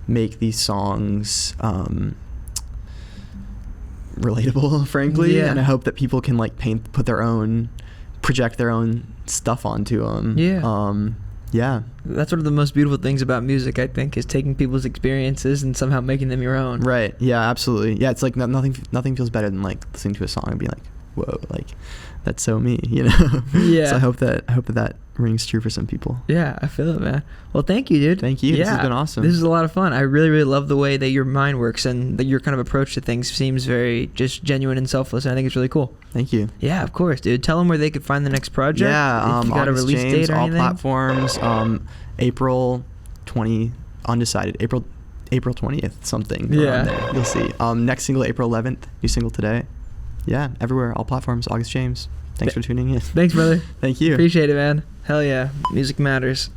make these songs relatable, frankly, and I hope that people can like project their own stuff onto them. That's one of the most beautiful things about music, I think, is taking people's experiences and somehow making them your own. Right. Yeah, absolutely. Yeah, it's like nothing feels better than like listening to a song and being like, whoa, like that's so me, you know. So I hope that rings true for some people. Yeah, I feel it, man. Well, thank you, dude. Thank you. This has been awesome. This is a lot of fun. I really, really love the way that your mind works and that your kind of approach to things seems very just genuine and selfless. And I think it's really cool. Thank you. Yeah, of course, dude. Tell them where they could find the next project. Yeah, if you got a release date or all anything. platforms. April 20, undecided. April 20th, something. Yeah. There. You'll see. Next single, April 11th. New single today. Yeah, everywhere, all platforms. August James. Thanks for tuning in. Thanks, brother. Thank you. Appreciate it, man. Hell yeah. Music matters.